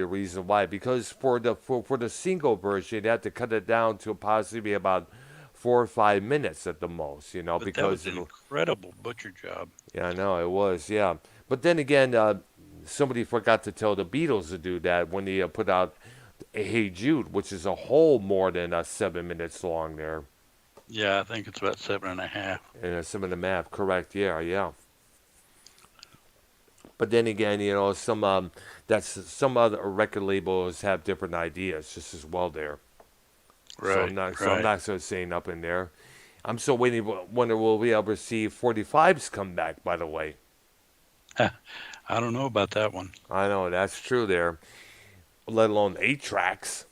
a reason why. Because for the single version, they had to cut it down to possibly about 4 or 5 minutes at the most. But because that was an incredible butcher job. Yeah, I know it was. Yeah, but then again, somebody forgot to tell the Beatles to do that when they put out "Hey Jude," which is a whole more than 7 minutes long there. Yeah, I think it's about 7.5. And 7.5, correct? Yeah. But then again, some other record labels have different ideas just as well there. Right. So I'm not so saying up in there. I'm still wonder will we ever see 45s come back, by the way. I don't know about that one. I know, that's true there. Let alone 8 tracks.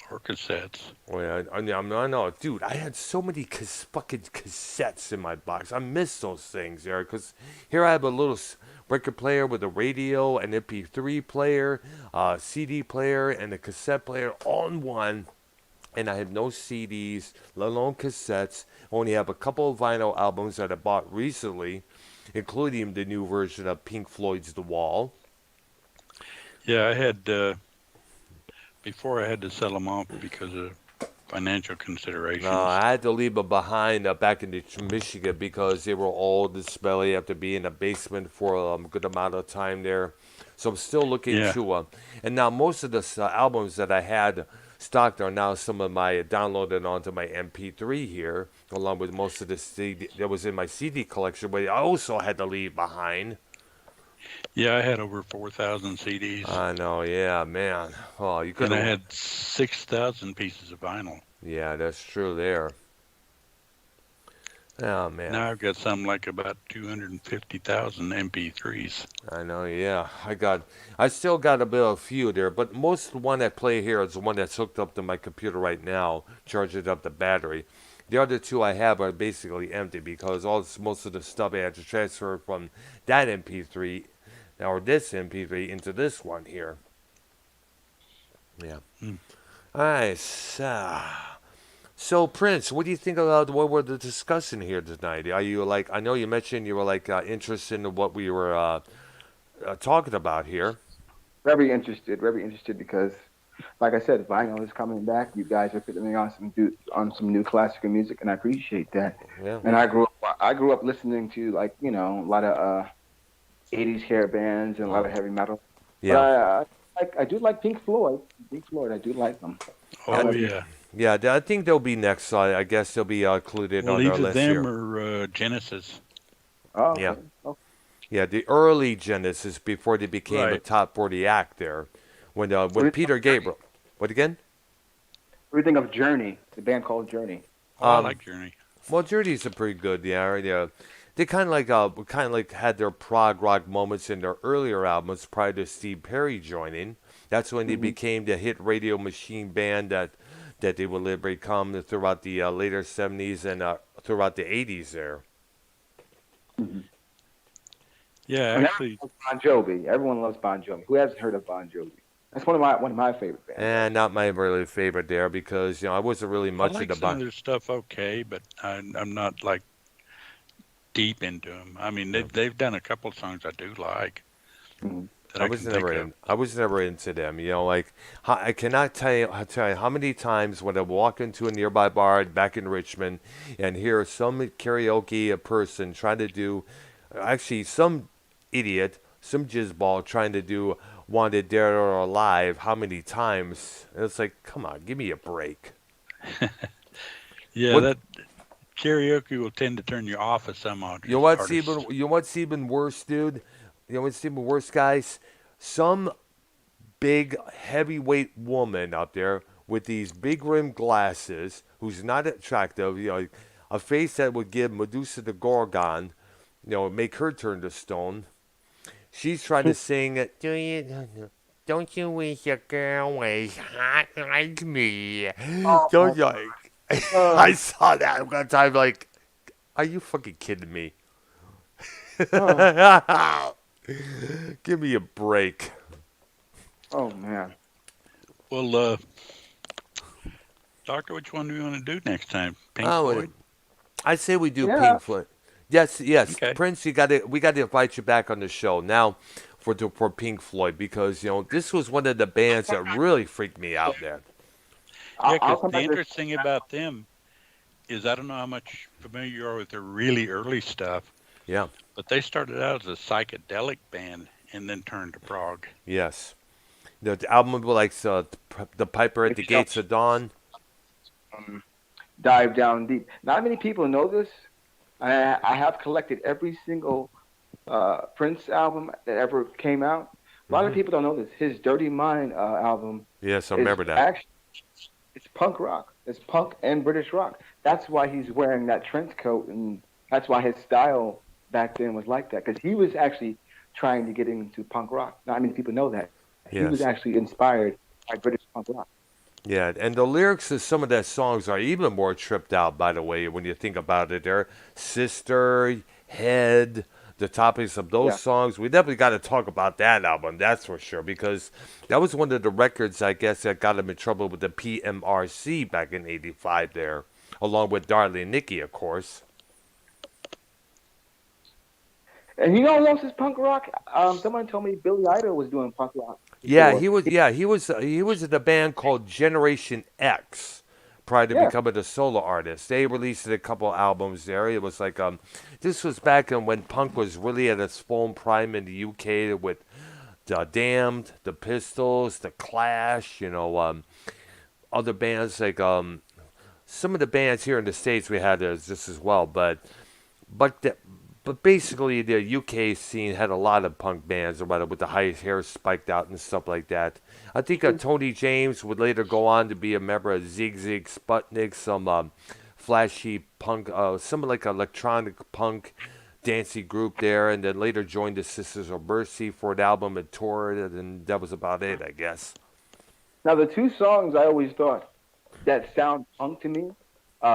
Or cassettes. Oh, yeah, I know. Dude, I had so many fucking cassettes in my box. I miss those things there. Because here I have a little record player with a radio, an MP3 player, a CD player, and a cassette player all in one. And I have no CDs, let alone cassettes. Only have a couple of vinyl albums that I bought recently, including the new version of Pink Floyd's The Wall. Yeah, I had... Before I had to sell them off because of financial considerations. No, I had to leave them behind back in Michigan because they were old and smelly after being in a basement for a good amount of time there. So I'm still looking to and now most of the albums that I had stocked are now some of my downloaded onto my MP3 here, along with most of the CD that was in my CD collection, but I also had to leave behind. Yeah, I had over 4,000 CDs. I know, yeah, man. Oh, you could. And I had 6,000 pieces of vinyl. Yeah, that's true there. Oh, man. Now I've got something like about 250,000 MP3s. I know, yeah. I still got a few there, but most of the one I play here is the one that's hooked up to my computer right now, charging up the battery. The other two I have are basically empty because most of the stuff I had to transfer from that MP3 or this MP3 into this one here. Yeah. Hmm. All right. So Prince, what do you think about what we're discussing here tonight? Are you like? I know you mentioned you were like interested in what we were talking about here. Very interested because, like I said, vinyl is coming back. You guys are putting me on some new classical music, and I appreciate that. Yeah. And I grew up listening to like a lot of '80s hair bands and a lot of heavy metal. But Yeah. I do like Pink Floyd. Pink Floyd, I do like them. I don't Oh know if you, yeah. Yeah, I think they'll be next. I guess they'll be included Well, on our either list them here. or Genesis. oh, Yeah. okay. Oh, Yeah, the early Genesis before they became a Right. top 40 act there. When what do when you think Peter of Journey? Gabriel. What again? What do you think of Journey? The band called Journey. Oh, I Um like Journey. well, Journey's a pretty good, yeah, right, yeah. They kind of like had their prog rock moments in their earlier albums prior to Steve Perry joining. That's when they Hmm. became the hit radio machine band that they would later become throughout the later 70s and throughout the 80s there. Hmm. Yeah, And actually, Bon Jovi. Everyone loves Bon Jovi. Who hasn't heard of Bon Jovi? That's one of my favorite bands. And not my really favorite there because I wasn't really I much of like the some band. of their stuff okay, but I'm not like deep into them. I mean, they've done a couple songs I do like Mhm. that I can think of. I was never into them. Like I cannot tell you how many times when I walk into a nearby bar back in Richmond and hear some karaoke person trying to do, actually some idiot, some jizzball trying to do "Wanted Dead or Alive." How many times? And it's like, come on, give me a break. Yeah, What that karaoke will tend to turn you off of some artists. you know what's even worse, dude? You know what's even worse, guys? Some big heavyweight woman out there with these big rimmed glasses who's not attractive, a face that would give Medusa the Gorgon, make her turn to stone. She's trying to sing, don't you wish a girl was hot like me? Oh my Don't you like? I God. saw that one time, like, are you fucking kidding me? Oh, Give me a break. oh man. Well, Doctor, which one do you want to do next time? Pink Oh, Floyd? I say we do Yeah. Pink Floyd. Yes, yes, Okay. Prince, we got to invite you back on the show now for Pink Floyd because this was one of the bands that really freaked me out there. Yeah, I'll because come the back to interesting about them is I don't know how much familiar you are with their really early stuff, Yeah, but they started out as a psychedelic band and then turned to prog. yes. The album like the Piper at if the you don't Gates of Dawn. dive down deep. Not many people know this. I have collected every single Prince album that ever came out. A lot of Hmm. people don't know this. His Dirty Mind album Yes, I is remember that. actually it's punk rock. It's punk and British rock. That's why he's wearing that trench coat, and that's why his style back then was like that. Because he was actually trying to get into punk rock. Not many people know that. He was Yes. actually inspired by British punk rock. Yeah, and the lyrics of some of that songs are even more tripped out, by the way, when you think about it. There, Sister, Head, the topics of those Yeah. songs. We definitely got to talk about that album, that's for sure, because that was one of the records, I guess, that got him in trouble with the PMRC back in '85 there, along with Darling Nikki, of course. And you know who else is punk rock? Someone told me Billy Idol was doing punk rock Yeah, before. he was in a band called Generation X prior to Yeah. becoming a solo artist. They released a couple albums there. It was like this was back in when punk was really at its full prime in the UK with the Damned, the Pistols, the Clash, other bands like some of the bands here in the States we had just as well, but the, but basically, the UK scene had a lot of punk bands about it with the high hair spiked out and stuff like that. I think Tony James would later go on to be a member of Zig Zig Sputnik, some flashy punk, some like electronic punk dancey group there, and then later joined the Sisters of Mercy for an album and toured, and that was about it, I guess. Now the two songs I always thought that sound punk to me,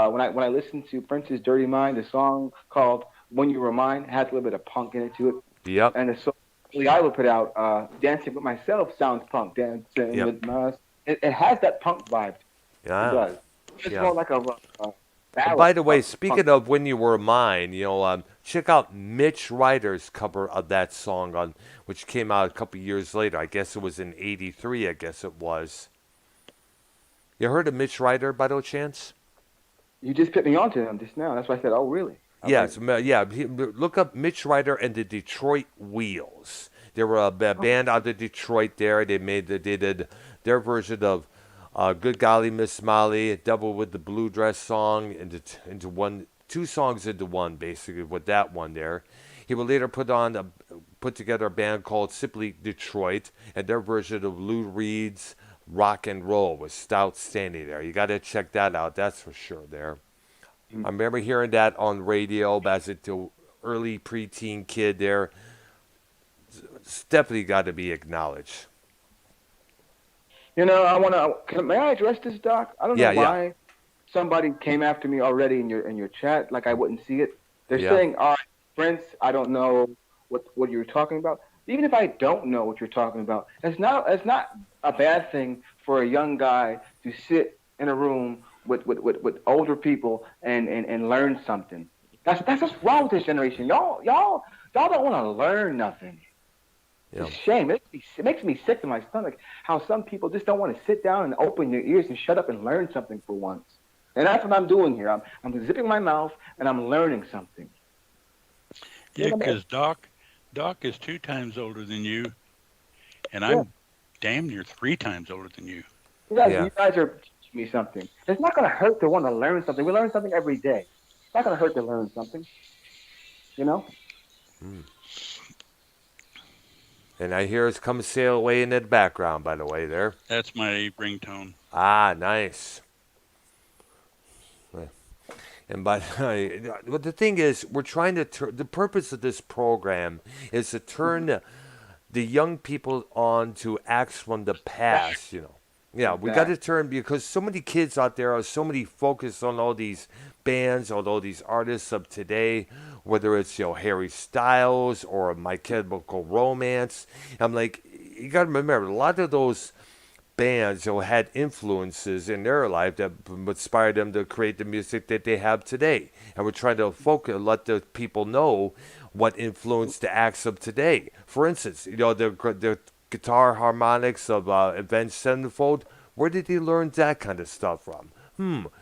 when I listen to Prince's "Dirty Mind," the song called "When You Were Mine" has a little bit of punk in it to it, Yep. and the song I would put out, "Dancing with Myself" sounds punk. Dancing Yep. with myself. It has that punk vibe. It Yeah. does. It's Yeah. more like a And ballad. by the way, Punk. speaking of "When You Were Mine," check out Mitch Ryder's cover of that song which came out a couple years later. I guess it was in '83. I guess it was. You heard of Mitch Ryder by no chance? You just put me onto him just now. That's why I said, "Oh, really?" I'm Yes, like, yeah. Look up Mitch Ryder and the Detroit Wheels. They were a band out of Detroit. They did their version of "Good Golly Miss Molly," "Devil with the Blue Dress" song into one, two songs into one, basically with that one there. He would later put together a band called simply Detroit, and their version of Lou Reed's "Rock and Roll" was outstanding. There, you got to check that out. That's for sure. There. I remember hearing that on radio as a early preteen kid there. It's definitely got to be acknowledged. I want to. May I address this, Doc? I don't know Yeah, yeah, why somebody came after me already in your chat, like I wouldn't see it. They're yeah, saying, "All right, Prince, I don't know what you're talking about." Even if I don't know what you're talking about, it's not a bad thing for a young guy to sit in a room with older people and learn something. That's what's wrong with this generation. Y'all don't want to learn nothing. yeah. It's a shame. It makes me sick to my stomach how some people just don't want to sit down and open their ears and shut up and learn something for once. And that's what I'm doing here. I'm zipping my mouth and I'm learning something. Yeah, because Doc is 2 times older than you, and Yeah. I'm damn near 3 times older than you. Yeah. You guys are teaching me something. It's not going to hurt to want to learn something. We learn something every day. It's not going to hurt to learn something. You know? And I hear it's "Come Sail Away" in the background, by the way, there. That's my ringtone. Ah, nice. And but the thing is, we're trying to the purpose of this program is to turn the young people on to acts from the past, Yeah, we got to turn, because so many kids out there are so many focused on all these bands, all these artists of today, whether it's Harry Styles or My Chemical Romance. I'm like, you got to remember, a lot of those bands had influences in their life that inspired them to create the music that they have today, and we're trying to let the people know what influenced the acts of today. For instance, the guitar harmonics of Avenged Sevenfold. Where did he learn that kind of stuff from?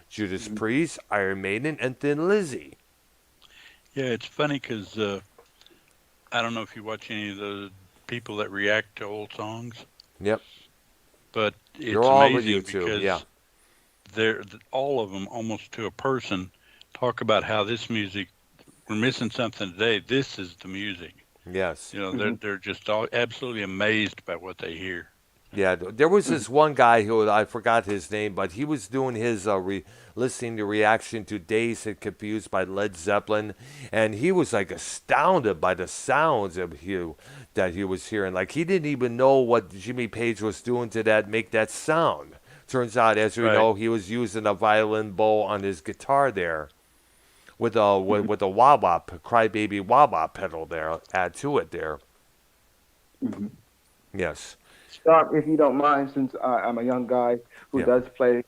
Judas Priest, Iron Maiden, and Thin Lizzy. Yeah, it's funny because I don't know if you watch any of the people that react to old songs. Yep. But it's They're all over amazing YouTube, because yeah. they're all of them, almost to a person, talk about how this music, we're missing something today. This is the music. Yes. They're just all absolutely amazed by what they hear. Yeah, there was this one guy who, I forgot his name, but he was doing his listening to reaction to Dazed and Confused by Led Zeppelin, and he was like astounded by the sounds that he was hearing. Like, he didn't even know what Jimmy Page was doing to make that sound. Turns out, as we know, he was using a violin bow on his guitar there, with a wah-wah, crybaby wah-wah pedal there, add to it there. Yes. Start, if you don't mind, since I'm a young guy who Yeah. does play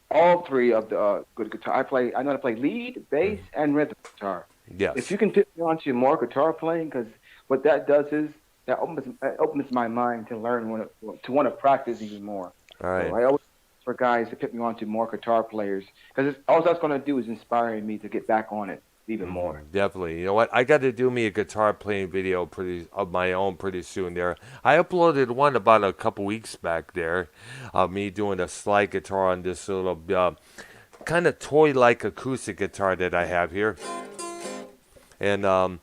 all 3 of the good guitar. I know how to play lead, bass, and rhythm guitar. Yes. If you can put me onto more guitar playing, because what that does is that opens my mind to learn, to want to practice even more. All right. So I always look for guys to put me onto more guitar players, because all that's going to do is inspire me to get back on it even more. Definitely. You know what? I got to do me a guitar playing video of my own pretty soon there. I uploaded one about a couple weeks back there, me doing a slide guitar on this little kind of toy-like acoustic guitar that I have here. And I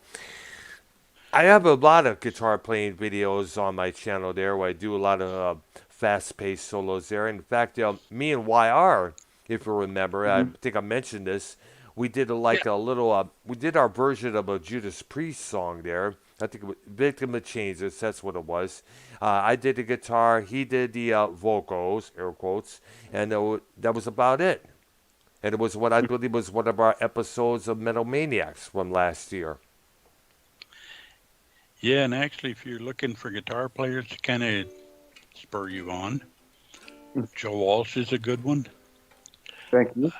have a lot of guitar playing videos on my channel there where I do a lot of fast-paced solos there. In fact, me and YR, if you remember, I think I mentioned this, we did we did our version of a Judas Priest song there. I think it was Victim of Changes, that's what it was. I did the guitar, he did the vocals, air quotes, and that was about it. And it was what I believe was one of our episodes of Metal Maniacs from last year. Yeah, and actually, if you're looking for guitar players to kind of spur you on, Joe Walsh is a good one. Thank you.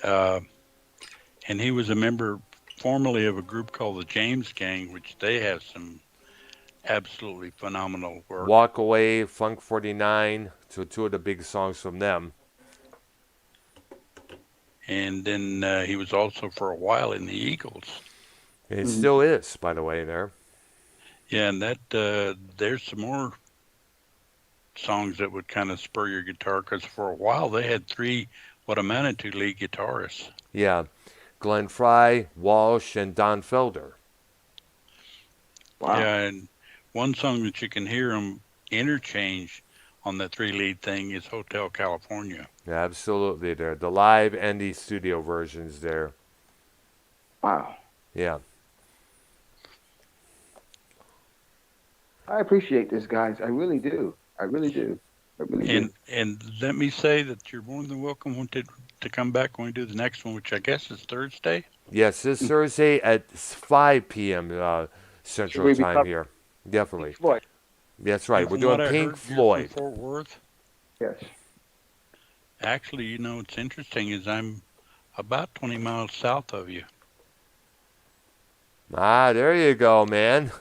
And he was a member formerly of a group called the James Gang, which they have some absolutely phenomenal work. Walk Away, Funk 49, to two of the big songs from them. And then he was also for a while in the Eagles. It still is, by the way, there. Yeah, and that there's some more songs that would kind of spur your guitar, because for a while they had three what amounted to lead guitarists. Yeah. Glenn Fry, Walsh, and Don Felder. Wow. Yeah, and one song that you can hear them interchange on the three lead thing is Hotel California. Yeah, absolutely, there. The live and the studio versions there. Wow. Yeah. I appreciate this, guys. I really do. I really do. I really do. And let me say that you're more than welcome to come back when we do the next one, which I guess is Thursday. Yes, this Thursday at 5 p.m. Central we be Time here. Definitely. Floyd. That's right. And We're from doing what I Pink heard, you're Floyd. from Fort Worth. Yes. Actually, you know what's interesting is I'm about 20 miles south of you. Ah, there you go, man.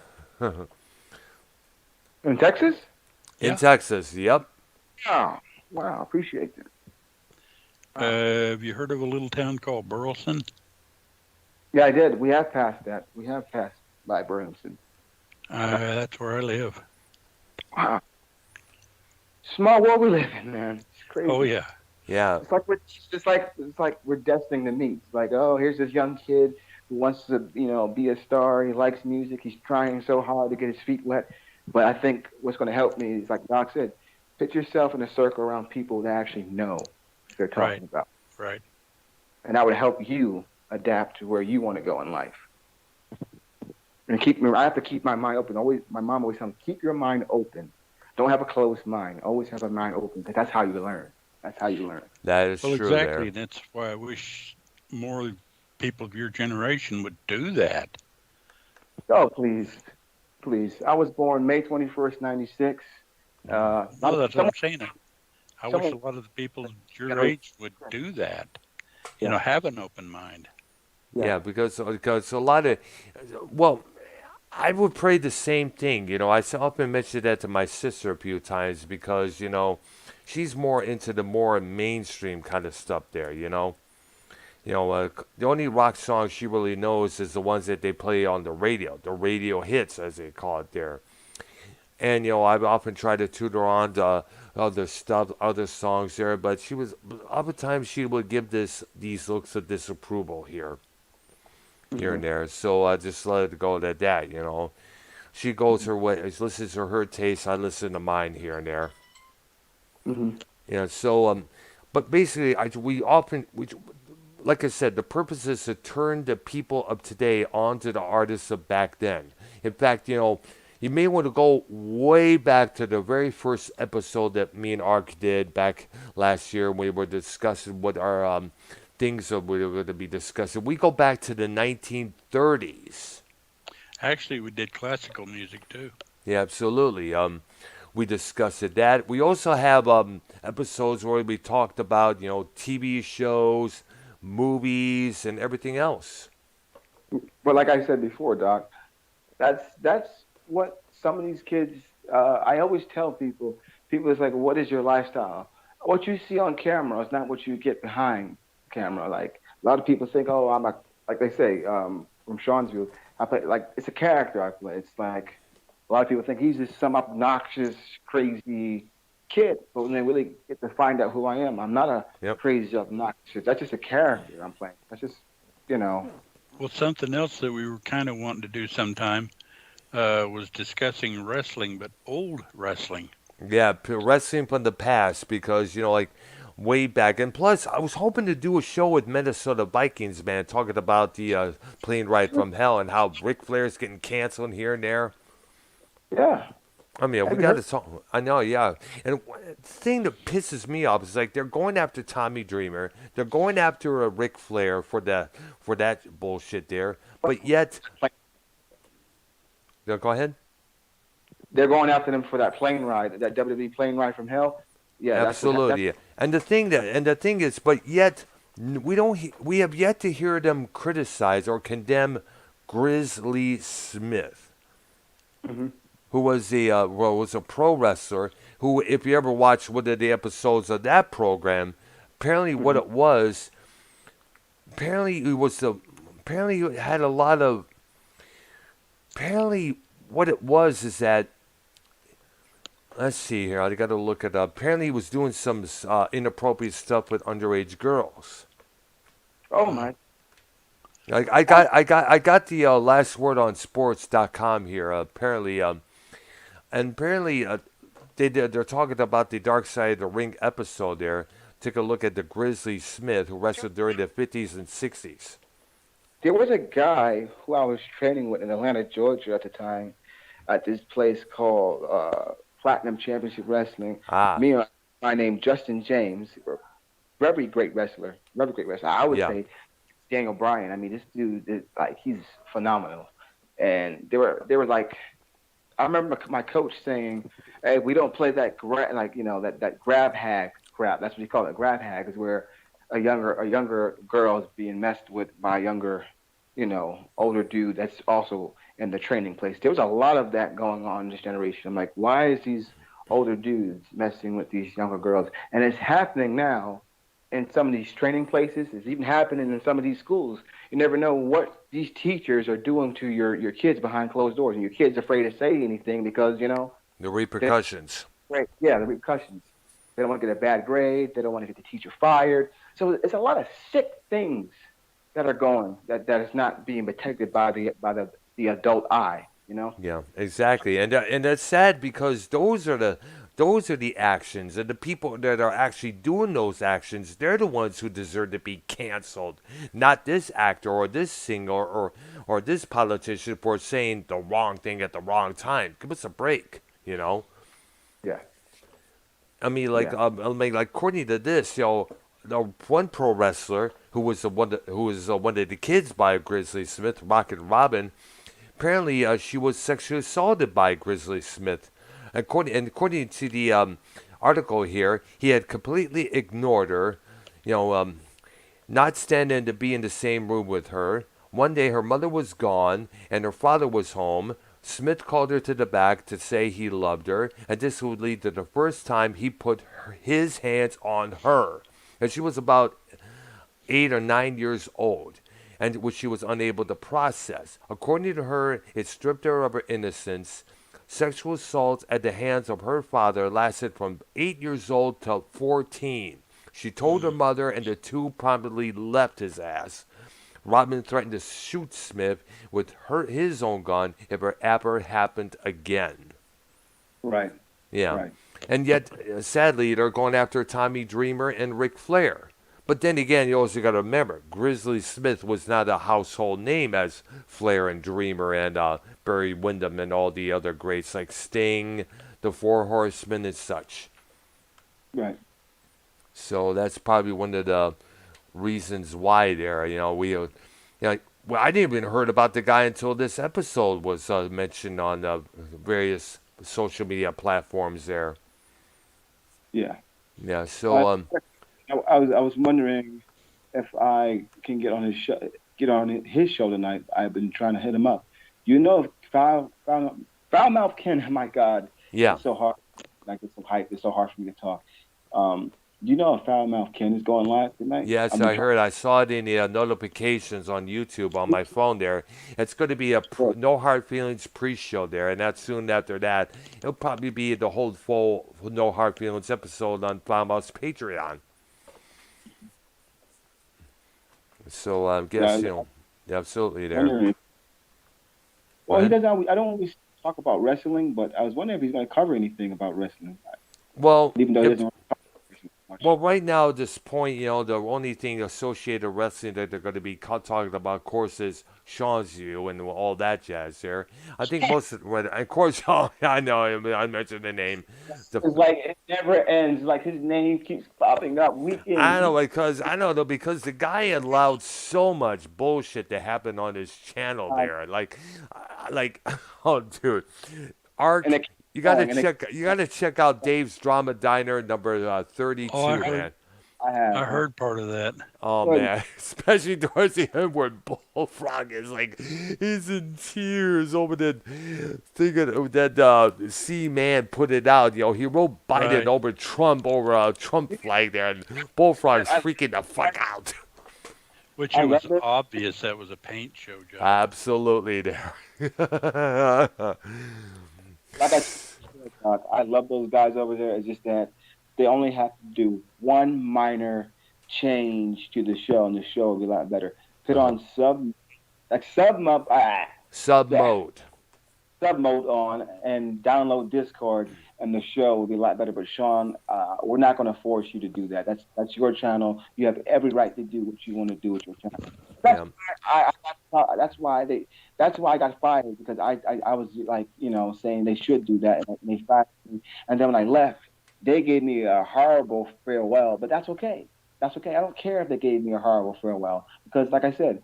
In Texas? In Yeah. Texas, yep. Oh, wow. Appreciate that. Have you heard of a little town called Burleson? Yeah, I did. We have passed that. We have passed by Burleson. That's where I live. Wow. Small world we live in, man. It's crazy. Oh yeah. Yeah. It's like we're destined to meet. It's like, oh, here's this young kid who wants to, be a star. He likes music. He's trying so hard to get his feet wet. But I think what's going to help me is, like Doc said, put yourself in a circle around people that actually know what they're talking about. Right. And that would help you adapt to where you want to go in life. And I have to keep my mind open. My mom always tells me, keep your mind open. Don't have a closed mind. Always have a mind open, because that's how you learn. That's how you learn. That is Well, true exactly. there. That's why I wish more people of your generation would do that. Oh, please. Please. I was born May 21st, 96. No, that's what I'm saying. I wish a someone- lot of the people your age would do that. You know, have an open mind. Yeah, because a lot of, well, I would pray the same thing. I often mention that to my sister a few times because, she's more into the more mainstream kind of stuff there, the only rock songs she really knows is the ones that they play on the radio hits, as they call it there. And, I've often tried to tutor on to other stuff, other songs there, but other times she would give these looks of disapproval here and there. So I just let it go at that, She goes her way, listens to her taste, I listen to mine here and there. So, but basically, like I said, the purpose is to turn the people of today onto the artists of back then. In fact, you may want to go way back to the very first episode that me and Ark did back last year when we were discussing what our things that we were going to be discussing. We go back to the 1930s. Actually, we did classical music too. Yeah, absolutely. We discussed that. We also have episodes where we talked about, TV shows, movies, and everything else. But like I said before, Doc, that's what some of these kids, I always tell people is like, what is your lifestyle? What you see on camera is not what you get behind camera. Like, a lot of people think, oh, like they say, from Sean's view, I play, like, it's a character I play. It's like, a lot of people think he's just some obnoxious, crazy kid. But when they really get to find out who I am, I'm not a crazy, obnoxious. That's just a character I'm playing. That's just, Well, something else that we were kind of wanting to do sometime was discussing wrestling, but old wrestling. Yeah, wrestling from the past because, like way back. And plus, I was hoping to do a show with Minnesota Vikings, man, talking about the plane ride from hell and how Ric Flair's getting canceled here and there. Yeah. I mean, we Have you got heard? to talk. I know, yeah. And the thing that pisses me off is like they're going after Tommy Dreamer, they're going after a Ric Flair for that bullshit there, but yet, Like, no, go ahead. they're going after them for that plane ride, that WWE plane ride from hell. Yeah, that's Absolutely. And the thing is, but yet we have yet to hear them criticize or condemn Grizzly Smith, hmm who was was a pro wrestler. Who, if you ever watched one of the episodes of that program, apparently what hmm it was, apparently it was the, apparently it had a lot of, apparently what it was is that, let's see here, I got to look it up. Apparently he was doing some inappropriate stuff with underage girls. Oh my. I, I got the last word on sports.com here. Apparently, they're talking about the Dark Side of the Ring episode there. Take a look at the Grizzly Smith who wrestled during the 50s and 60s. there was a guy who I was training with in Atlanta, Georgia at the time, at this place called Platinum Championship Wrestling. Ah, Me and my name Justin James, very great wrestler, very great wrestler. I would yeah. say Daniel Bryan. I mean, this dude is like he's phenomenal. And they were like, I remember my coach saying, "Hey, we don't play that like that grab hag crap. That's what you call it. Grab hag is where a younger girl is being messed with by a younger, older dude that's also in the training place. There was a lot of that going on in this generation. I'm like, why is these older dudes messing with these younger girls? And it's happening now in some of these training places. It's even happening in some of these schools. You never know what these teachers are doing to your kids behind closed doors, and your kids afraid to say anything because The they repercussions. right, yeah, the repercussions. They don't want to get a bad grade. They don't want to get the teacher fired. So it's a lot of sick things that are going that is not being protected by the adult eye. Yeah, exactly, and that's sad because those are the actions, and the people that are actually doing those actions, they're the ones who deserve to be canceled, not this actor or this singer or this politician for saying the wrong thing at the wrong time. Give us a break, you know. Yeah, Like yeah. like according to this, the one pro wrestler who was one of the kids by Grizzly Smith, Rocket Robin. Apparently, she was sexually assaulted by Grizzly Smith. According to the article here, he had completely ignored her, you know, not standing to be in the same room with her. One day, her mother was gone and her father was home. Smith called her to the back to say he loved her, and this would lead to the first time he put his hands on her. And she was about 8 or 9 years old, and which she was unable to process. According to her, it stripped her of her innocence. Sexual assaults at the hands of her father lasted from 8 years old to 14. She told her mother, and the two promptly left his ass. Robin threatened to shoot Smith with his own gun if it ever happened again. Right, Yeah. right. And yet, sadly, they're going after Tommy Dreamer and Ric Flair. But then again, you also got to remember, Grizzly Smith was not a household name as Flair and Dreamer and Barry Windham and all the other greats like Sting, the Four Horsemen, and such. Right. So that's probably one of the reasons why there. Well, I didn't even heard about the guy until this episode was mentioned on various social media platforms there. Yeah. Yeah. I, So I was wondering if I can get on his show tonight. I've been trying to hit him up. You know, foul mouth Ken. My God, yeah. it's so hard. Like it's so hype. It's so hard for me to talk. Um, you know, if foul mouth Ken is going live tonight. Yes, I've been I trying. heard. I saw it in the notifications on YouTube on my phone there. It's going to be a To- No Hard Feelings pre-show there, and that's soon after that. It'll probably be the whole full No Hard Feelings episode on Farmhouse Patreon. So I Yeah, guess, absolutely there. wondering. Go Well, he ahead. doesn't. I don't always talk about wrestling, but I was wondering if he's going to cover anything about wrestling. Well, Even though he if doesn't want to cover wrestling. Well, right now at this point, the only thing associated wrestling that they're going to be talking about, of course, is Sean's view and all that jazz. There, I think most of course, I know I mentioned the name. The It's like it never ends. Like his name keeps popping up week in, I know week. because I know though because the guy allowed so much bullshit to happen on his channel Uh, there. Like, oh, dude, Ark, and it keeps you gotta going, and it check. You gotta check out Dave's Drama Diner number Oh, I 32, heard man. I have. I heard part of that. Oh Good. man, especially towards the end where Bullfrog is like he's in tears over that thinking that C man put it out. He wrote Biden Right. over Trump over a Trump flag there, and Bullfrog's I, freaking the fuck out. Which I it was love it. obvious that was a paint show job. Absolutely there. Like I said, Doc, I love those guys over there. It's just that they only have to do one minor change to the show, and the show will be a lot better. Put Uh-huh. on sub mode, Sub mode. sub mode on, and download Discord, and the show will be a lot better. But Sean, we're not going to force you to do that. That's your channel. You have every right to do what you want to do with your channel. That's Yeah. that's why I got fired, because I was like, saying they should do that, and they fired me. And then when I left, they gave me a horrible farewell, but that's okay. That's okay. I don't care if they gave me a horrible farewell, because like I said,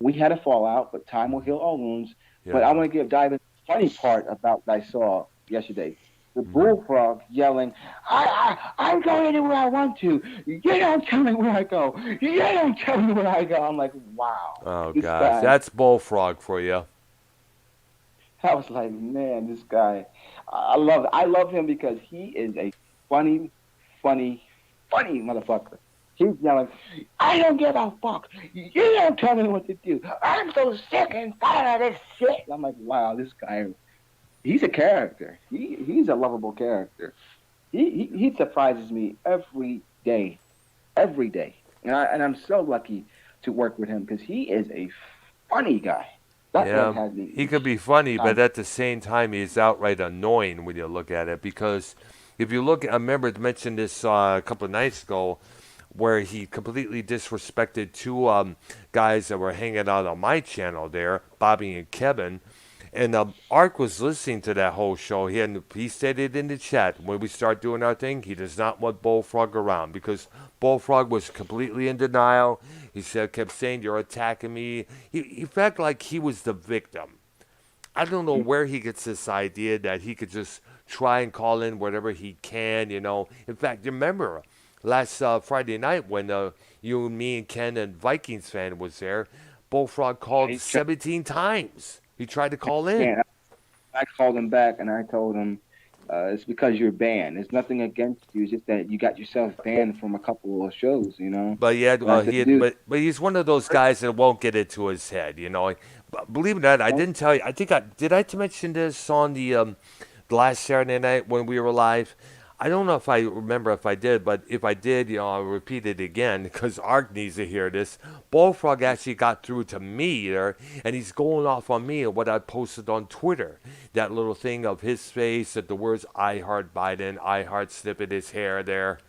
we had a fallout, but time will heal all wounds. But I Yeah. want to dive into the funny part about what I saw yesterday. The Mhm. bullfrog yelling, I go anywhere I want to. You don't tell me where I go. You don't tell me where I go. I'm like, wow. Oh This gosh, guy, that's Bullfrog for you. I was like, man, this guy, I love him because he is a funny, funny, funny motherfucker. He's yelling, I don't give a fuck. You don't tell me what to do. I'm so sick and tired of this shit. I'm like, wow, this guy, he's a character. He's a lovable character. He surprises me every day, and I'm so lucky to work with him because he is a funny guy. That's what Yeah, has me. he could be funny, but at the same time, he's outright annoying when you look at it. Because if you look, I remember I mentioned this a couple of nights ago, where he completely disrespected two guys that were hanging out on my channel there, Bobby and Kevin. And Ark was listening to that whole show. He stated in the chat, when we start doing our thing, he does not want Bullfrog around because Bullfrog was completely in denial. He kept saying, "You're attacking me." He felt like he was the victim. I don't know where he gets this idea that he could just try and call in whatever he can. In fact, remember last Friday night when you and me and Ken and Vikings fan was there, Bullfrog called 17 times. He tried to call in. Yeah, I called him back and I told him it's because you're banned. There's nothing against you. It's just that you got yourself banned from a couple of shows. But yeah, And I said, dude, but he's one of those guys that won't get it to his head. But believe it or not, I didn't tell you. I think I mention this on the last Saturday night when we were live. I don't know if I remember if I did, but if I did, I'll repeat it again because Ark needs to hear this. Bullfrog actually got through to me there, and he's going off on me and what I posted on Twitter. That little thing of his face at the words "I heart Biden," "I heart" snipping his hair there.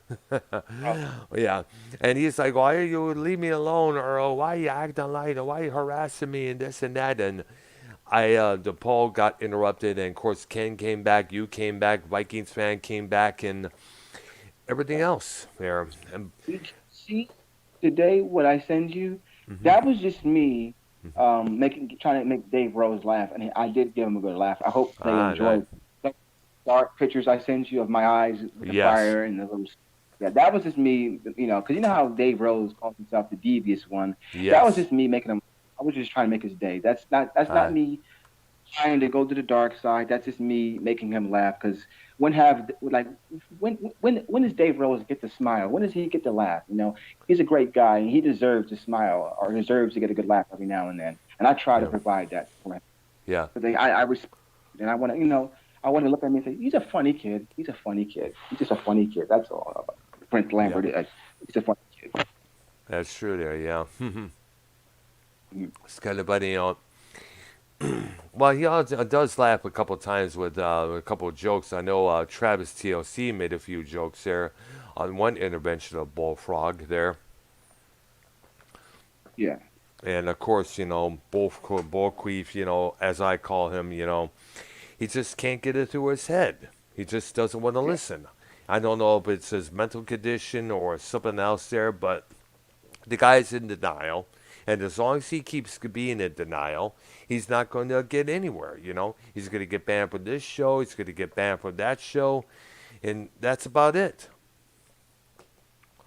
Yeah, and he's like, "Why are you leave me alone, Earl? Why are you acting like? Why are you harassing me and this and that?" And the poll got interrupted, and of course Ken came back, you came back, Vikings fan came back, and everything else there. And see today what I send you? That was just me trying to make Dave Rose laugh, and I did give him a good laugh. I hope they enjoyed the dark pictures I sent you of my eyes with the fire and the little. Yeah, that was just me, because you know how Dave Rose calls himself the devious one. Yes. That was just me making him. I was just trying to make his day. That's not me trying to go to the dark side. That's just me making him laugh. Because when does Dave Rose get to smile? When does he get to laugh? He's a great guy and he deserves to smile or deserves to get a good laugh every now and then. And I try to provide that for him. Yeah. But I respect it, and I want to I want to look at him and say he's a funny kid. He's a funny kid. He's just a funny kid. That's all. Prince Lambert. He's a funny kid. That's true there. Yeah. It's kind of funny, Well, he does laugh a couple times with a couple of jokes. I know Travis TLC made a few jokes there on one intervention of Bullfrog there. Yeah. And of course, Bullqueef, as I call him, he just can't get it through his head. He just doesn't want to listen. I don't know if it's his mental condition or something else there, but the guy's in denial. And as long as he keeps being in denial, he's not going to get anywhere, He's going to get banned from this show. He's going to get banned from that show. And that's about it.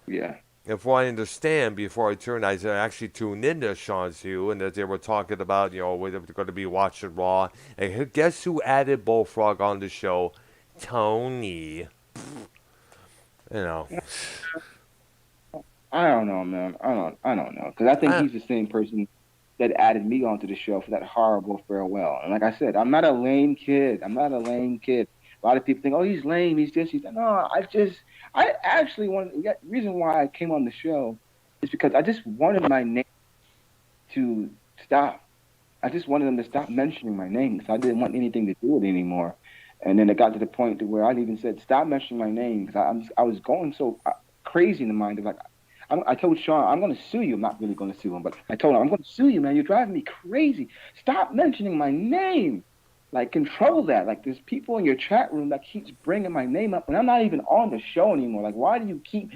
Yeah. And from what I understand, before I actually tuned into Sean's View, and that they were talking about, whether they're going to be watching Raw. And guess who added Bullfrog on the show? Tony. I don't know, man. I don't know, because I think he's the same person that added me onto the show for that horrible farewell. And like I said, I'm not a lame kid. A lot of people think, oh, he's lame. He's this. He's that. No, I actually wanted. The reason why I came on the show is because I just wanted my name to stop. I just wanted them to stop mentioning my name because I didn't want anything to do with it anymore. And then it got to the point to where I even said, stop mentioning my name, because I was going so crazy in the mind of like. I told Sean, I'm going to sue you. I'm not really going to sue him, but I told him, I'm going to sue you, man. You're driving me crazy. Stop mentioning my name. Like, control that. Like, there's people in your chat room that keeps bringing my name up, and I'm not even on the show anymore. Like, why do you keep,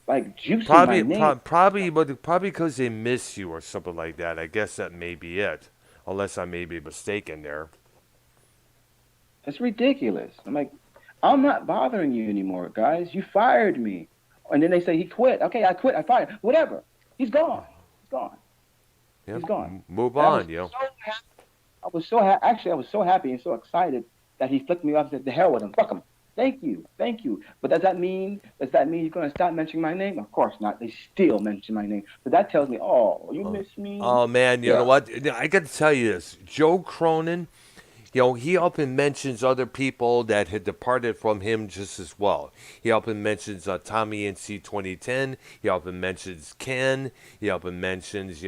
like, juicing my name? Probably because they miss you or something like that. I guess that may be it, unless I may be mistaken there. It's ridiculous. I'm like, I'm not bothering you anymore, guys. You fired me. And then they say he quit. Okay, I quit. I fired. Whatever. He's gone. He's gone. Yeah. He's gone. Move on, I was so happy and so excited that he flicked me off and said, "The hell with him. Fuck him. Thank you. But does that mean you're going to stop mentioning my name? Of course not. They still mention my name. But that tells me, oh, you miss me. Oh man, you know what? I got to tell you this. Joe Cronin. He often mentions other people that had departed from him just as well. He often mentions Tommy NC 2010. He often mentions Ken. He often mentions,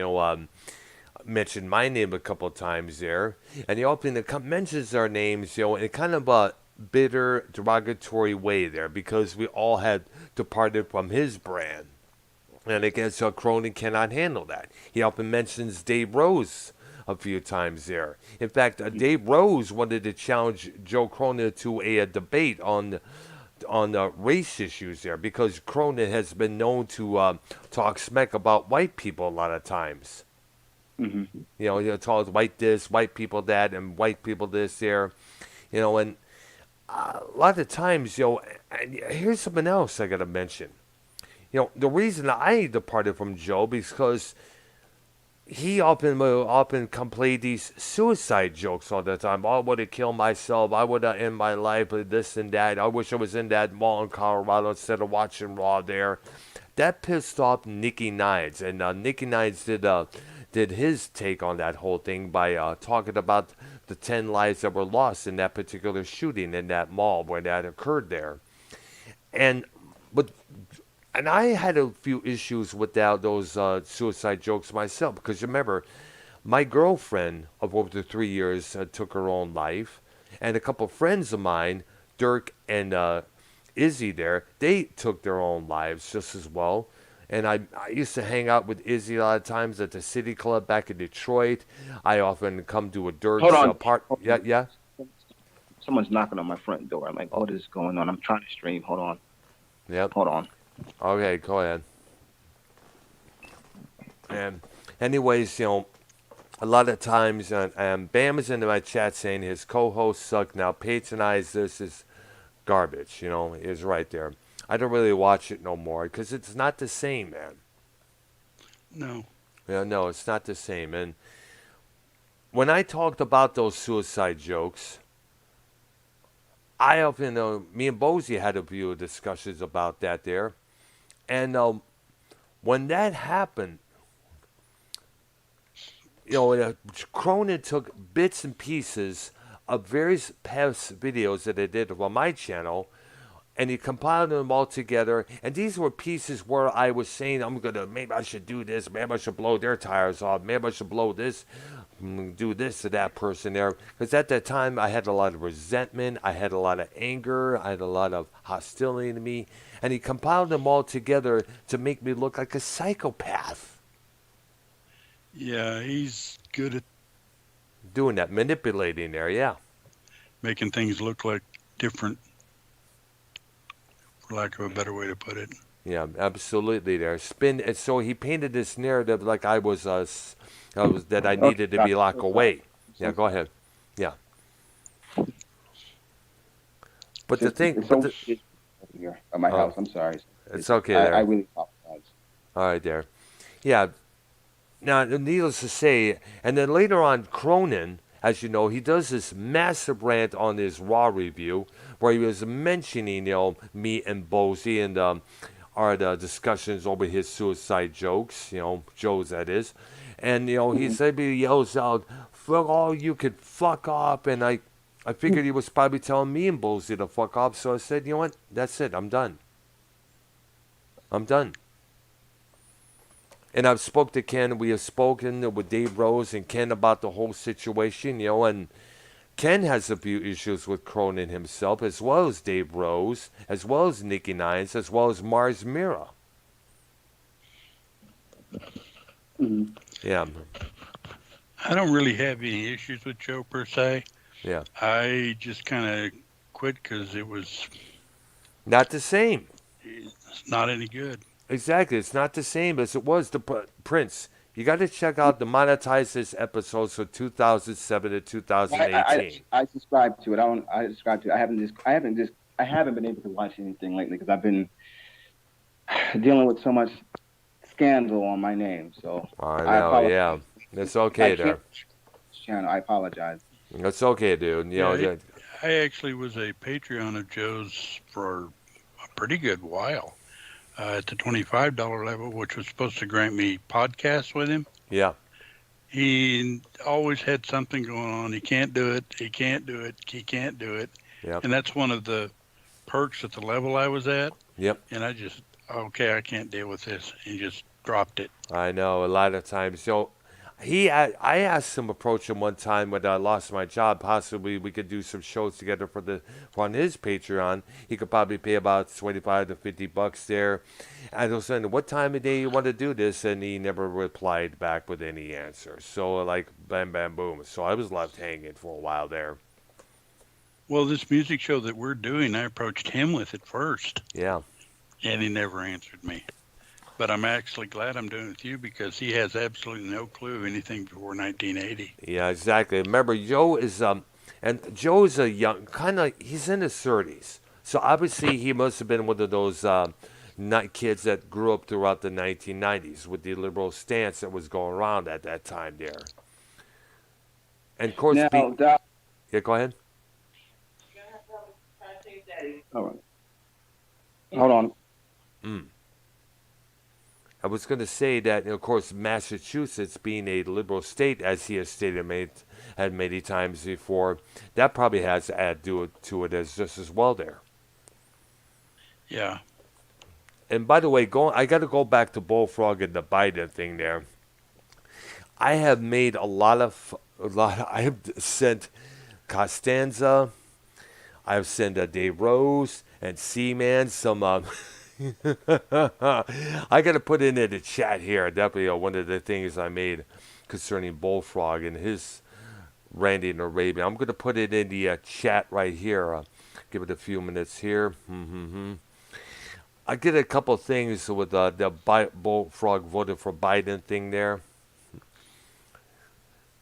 mentioned my name a couple of times there. And he often mentions our names, in kind of a bitter, derogatory way there, because we all had departed from his brand. And I guess Cronin cannot handle that. He often mentions Dave Rose a few times there. In fact, Dave Rose wanted to challenge Joe Cronin to a debate on race issues there, because Cronin has been known to talk smack about white people a lot of times. Mm-hmm. He'll talk white this, white people that, and white people this there. And a lot of times, and here's something else I got to mention. The reason I departed from Joe because he often play these suicide jokes all the time. I would have killed myself. I would have ended my life with this and that. I wish I was in that mall in Colorado instead of watching Raw there. That pissed off Nicky Nines. And Nicky Nines did his take on that whole thing by talking about the 10 lives that were lost in that particular shooting in that mall when that occurred there. And I had a few issues with those suicide jokes myself, because remember, my girlfriend of over 3 years took her own life, and a couple of friends of mine, Dirk and Izzy there, they took their own lives just as well. And I used to hang out with Izzy a lot of times at the City Club back in Detroit. I often come to a Dirk's part. Yeah. Someone's knocking on my front door. I'm like, what is going on? I'm trying to stream. Hold on. Yep. Hold on. Okay, go ahead. And anyways, a lot of times, and Bam is into my chat saying his co-hosts suck. Now patronize this is garbage. Is right there. I don't really watch it no more because it's not the same, man. No. Yeah, no, it's not the same. And when I talked about those suicide jokes, I often, me and Bozy had a few discussions about that there. And when that happened, Cronin took bits and pieces of various past videos that I did on my channel, and he compiled them all together. And these were pieces where I was saying, maybe I should do this, maybe I should blow their tires off, maybe I should blow this do this to that person there. Because at that time, I had a lot of resentment, I had a lot of anger, I had a lot of hostility to me. And he compiled them all together to make me look like a psychopath. Yeah, he's good at Doing that, manipulating there, yeah. making things look like different, for lack of a better way to put it. Yeah, absolutely there. And so he painted this narrative like I was, that I needed to be locked away. Yeah, go ahead. Yeah. But the thing, it's so shit here at my house. I'm sorry. It's okay there. I really apologize. All right, there. Yeah. Now, needless to say, and then later on, Cronin, as you know, he does this massive rant on his Raw review where he was mentioning, me and Bozy and the discussions over his suicide jokes, Joe's that is. And, he said, he yells out, "Fuck all, you could fuck off." And I figured he was probably telling me and Bozy to fuck off. So I said, you know what? That's it. I'm done. And I've spoke to Ken. We have spoken with Dave Rose and Ken about the whole situation, and Ken has a few issues with Cronin himself, as well as Dave Rose, as well as Nikki Nines, as well as Mars Mira. Mm-hmm. Yeah. I don't really have any issues with Joe per se. Yeah. I just kind of quit because it was Not the same. it's not any good. Exactly. It's not the same as it was the Prince. You got to check out the Monetize This episodes for 2007 to 2018. I subscribe to it. I subscribe to it. I haven't been able to watch anything lately because I've been dealing with so much scandal on my name. So I know, yeah. It's okay there. Channel. I apologize. It's okay, dude. I actually was a Patreon of Joe's for a pretty good while. At the $25 level, which was supposed to grant me podcasts with him. Yeah. He always had something going on. He can't do it. He can't do it. He can't do it. Yep. And that's one of the perks at the level I was at. Yep. And I just, okay, I can't deal with this. And just dropped it. I know, a lot of times. So I asked him, approach him one time when I lost my job. Possibly we could do some shows together on his Patreon. He could probably pay about 25 to $50 there. And I was saying, what time of day you want to do this? And he never replied back with any answer. So like, bam, bam, boom. So I was left hanging for a while there. Well, this music show that we're doing, I approached him with it first. Yeah. And he never answered me. But I'm actually glad I'm doing it with you because he has absolutely no clue anything before 1980. Yeah, exactly. Remember, Joe is a young, he's in his 30s. So obviously he must have been one of those kids that grew up throughout the 1990s with the liberal stance that was going around at that time there. And of course, now, yeah, go ahead. All right. Hold on. I was going to say that, of course, Massachusetts being a liberal state, as he has stated many times before, that probably has to add to it as just as well there. Yeah. And by the way, I got to go back to Bullfrog and the Biden thing there. I have made I have sent Costanza, I have sent Dave Rose and Seaman some I got to put in the chat here. Definitely one of the things I made concerning Bullfrog and his Randy and Arabian. I'm going to put it in the chat right here. Give it a few minutes here. I get a couple of things with the Bullfrog voted for Biden thing there.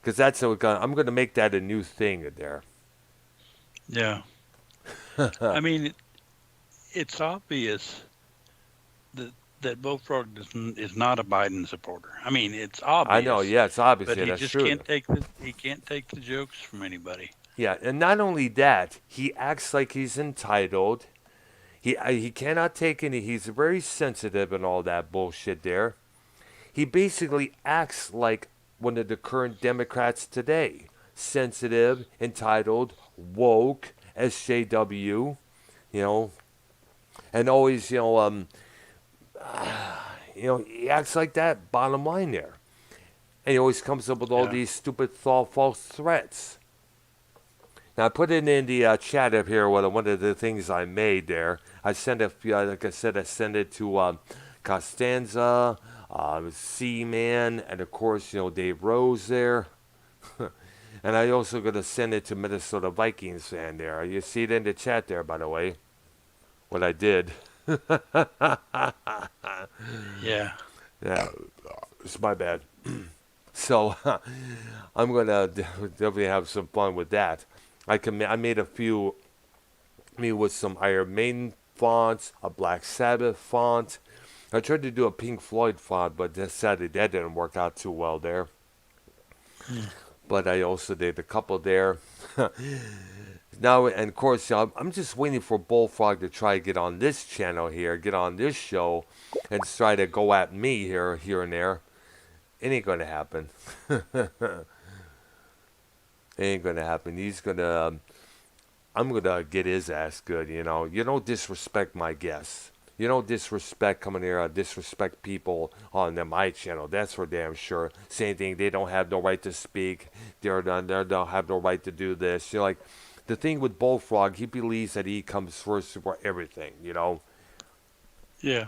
Because I'm going to make that a new thing there. Yeah. I mean, it's obvious that Bullfrog is not a Biden supporter. I mean, it's obvious. I know, yeah, it's obvious. But yeah, he that's just true. he can't take the jokes from anybody. Yeah, and not only that, he acts like he's entitled. He cannot take any. He's very sensitive and all that bullshit there. He basically acts like one of the current Democrats today. Sensitive, entitled, woke, SJW, and always, he acts like that, bottom line there. And he always comes up with all Yeah. these stupid false threats. Now I put it in the chat up here. One of the things I made there. I sent it. Like I said, I sent it to Costanza, Seaman, and of course, Dave Rose there. And I also gonna send it to Minnesota Vikings fan there. You see it in the chat there, by the way. What I did. Yeah. Yeah, it's my bad. So I'm gonna definitely have some fun with that. I made a few me with some Iron Maiden fonts, a Black Sabbath font. I tried to do a Pink Floyd font, but sadly that didn't work out too well there. But I also did a couple there. Now, and of course, I'm just waiting for Bullfrog to try to get on this channel here, get on this show, and try to go at me here and there. It ain't gonna happen. It ain't gonna happen. I'm gonna get his ass good. You don't disrespect my guests. You don't disrespect coming here, disrespect people on my channel. That's for damn sure. Same thing. They don't have no right to speak. They don't have no right to do this. Like the thing with Bullfrog, he believes that he comes first for everything. Yeah.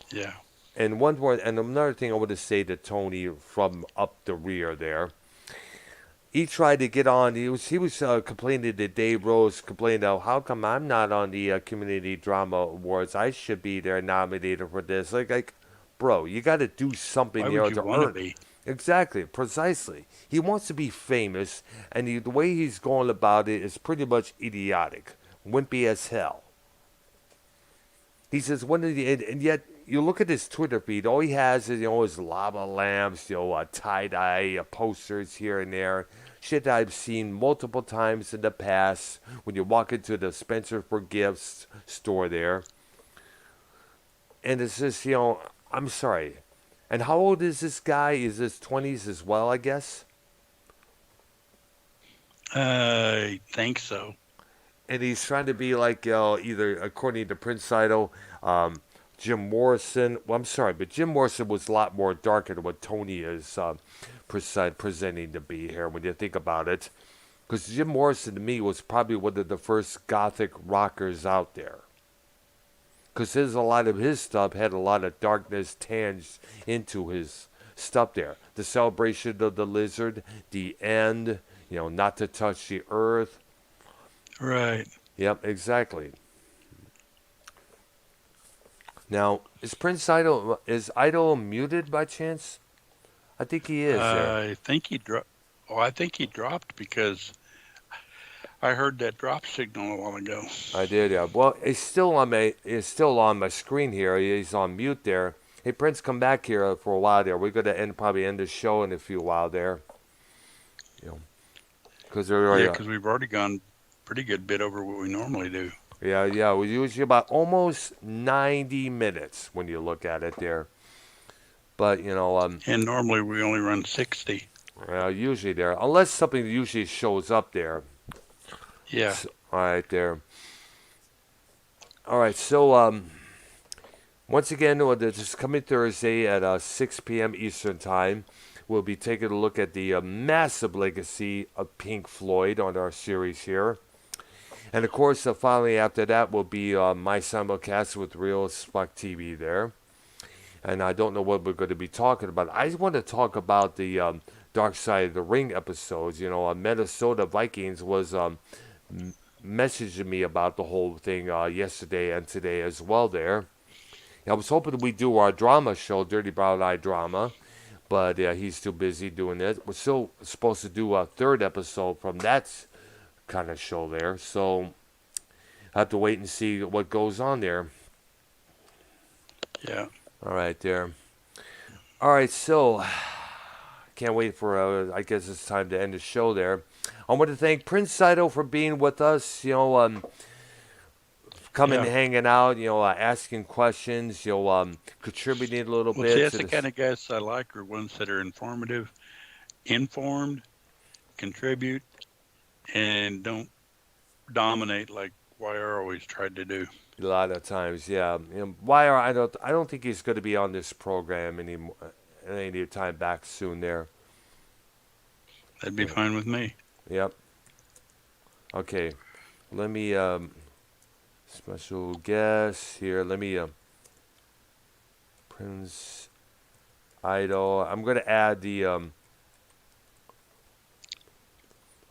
Yeah. And one more, and another thing I want to say to Tony from up the rear there. He tried to get on. He was complaining to Dave Rose, complaining, how come I'm not on the Community Drama Awards? I should be there nominated for this. Like, bro, you got to do something Why there would you to want to earn. be? Exactly, precisely. He wants to be famous, and the way he's going about it is pretty much idiotic, wimpy as hell. He says, and yet you look at his Twitter feed, all he has is, his lava lamps, tie-dye posters here and there. Shit that I've seen multiple times in the past when you walk into the Spencer for Gifts store there. And it's just, I'm sorry. And how old is this guy? Is his 20s as well, I guess? I think so. And he's trying to be like, either, according to Prince Idol, Jim Morrison. Well, I'm sorry, but Jim Morrison was a lot more darker than what Tony is presenting to be here when you think about it. Because Jim Morrison, to me, was probably one of the first gothic rockers out there. Because a lot of his stuff had a lot of darkness tanged into his stuff there. The Celebration of the Lizard, The End, Not to Touch the Earth. Right. Yep, exactly. Now, is Idol muted by chance? I think he is there. I think he dropped. Oh, I think he dropped because I heard that drop signal a while ago. I did, yeah. Well, it's still on my screen here. He's on mute there. Hey, Prince, come back here for a while there. We're gonna probably end the show in a few while there. Because We've already gone pretty good bit over what we normally do. Yeah. We usually about almost 90 minutes when you look at it there. But And normally we only run 60. Usually there, unless something usually shows up there. Yeah. So, all right, there. All right, so once again, this coming Thursday at 6 p.m. Eastern Time, we'll be taking a look at the massive legacy of Pink Floyd on our series here. And, of course, finally after that will be my simulcast with Real Spuck TV there. And I don't know what we're going to be talking about. I just want to talk about the Dark Side of the Ring episodes. Minnesota Vikings was messaging me about the whole thing yesterday and today as well there. I was hoping we'd do our drama show, Dirty Brown Eye Drama, but he's too busy doing it. We're still supposed to do a third episode from that kind of show there, so I have to wait and see what goes on there. Yeah. All right, there. All right, so can't wait for, I guess it's time to end the show there. I want to thank Prince Saito for being with us, coming and hanging out, asking questions, contributing a little bit. See, that's the kind of guests I like are ones that are informed, contribute, and don't dominate like YR always tried to do. A lot of times, yeah. Wire, I don't think he's going to be on this program any time back soon there. That'd be fine with me. Yep. Okay. Let me special guest here. Let me Prince Idol. I'm gonna add the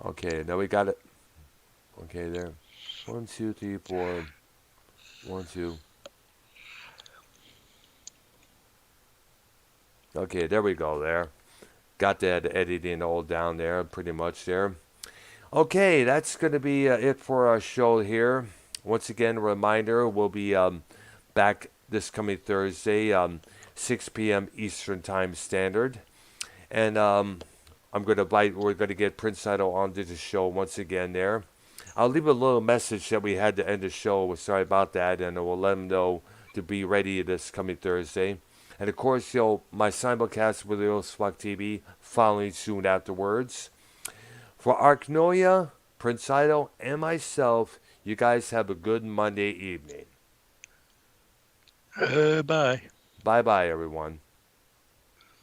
okay, now we got it. Okay, there. 1, 2, 3, 4. 1, 2. Okay, there we go. There. Got that editing all down there, pretty much there. Okay, that's going to be it for our show here. Once again, a reminder, we'll be back this coming Thursday, 6 p.m. Eastern Time Standard. And we're going to get Prince Idol onto the show once again there. I'll leave a little message that we had to end the show. We're sorry about that, and we'll let them know to be ready this coming Thursday. And of course, my simulcast with the Swag TV following soon afterwards. For Arknolia, Prince Idol, and myself, you guys have a good Monday evening. Bye. Bye-bye, everyone.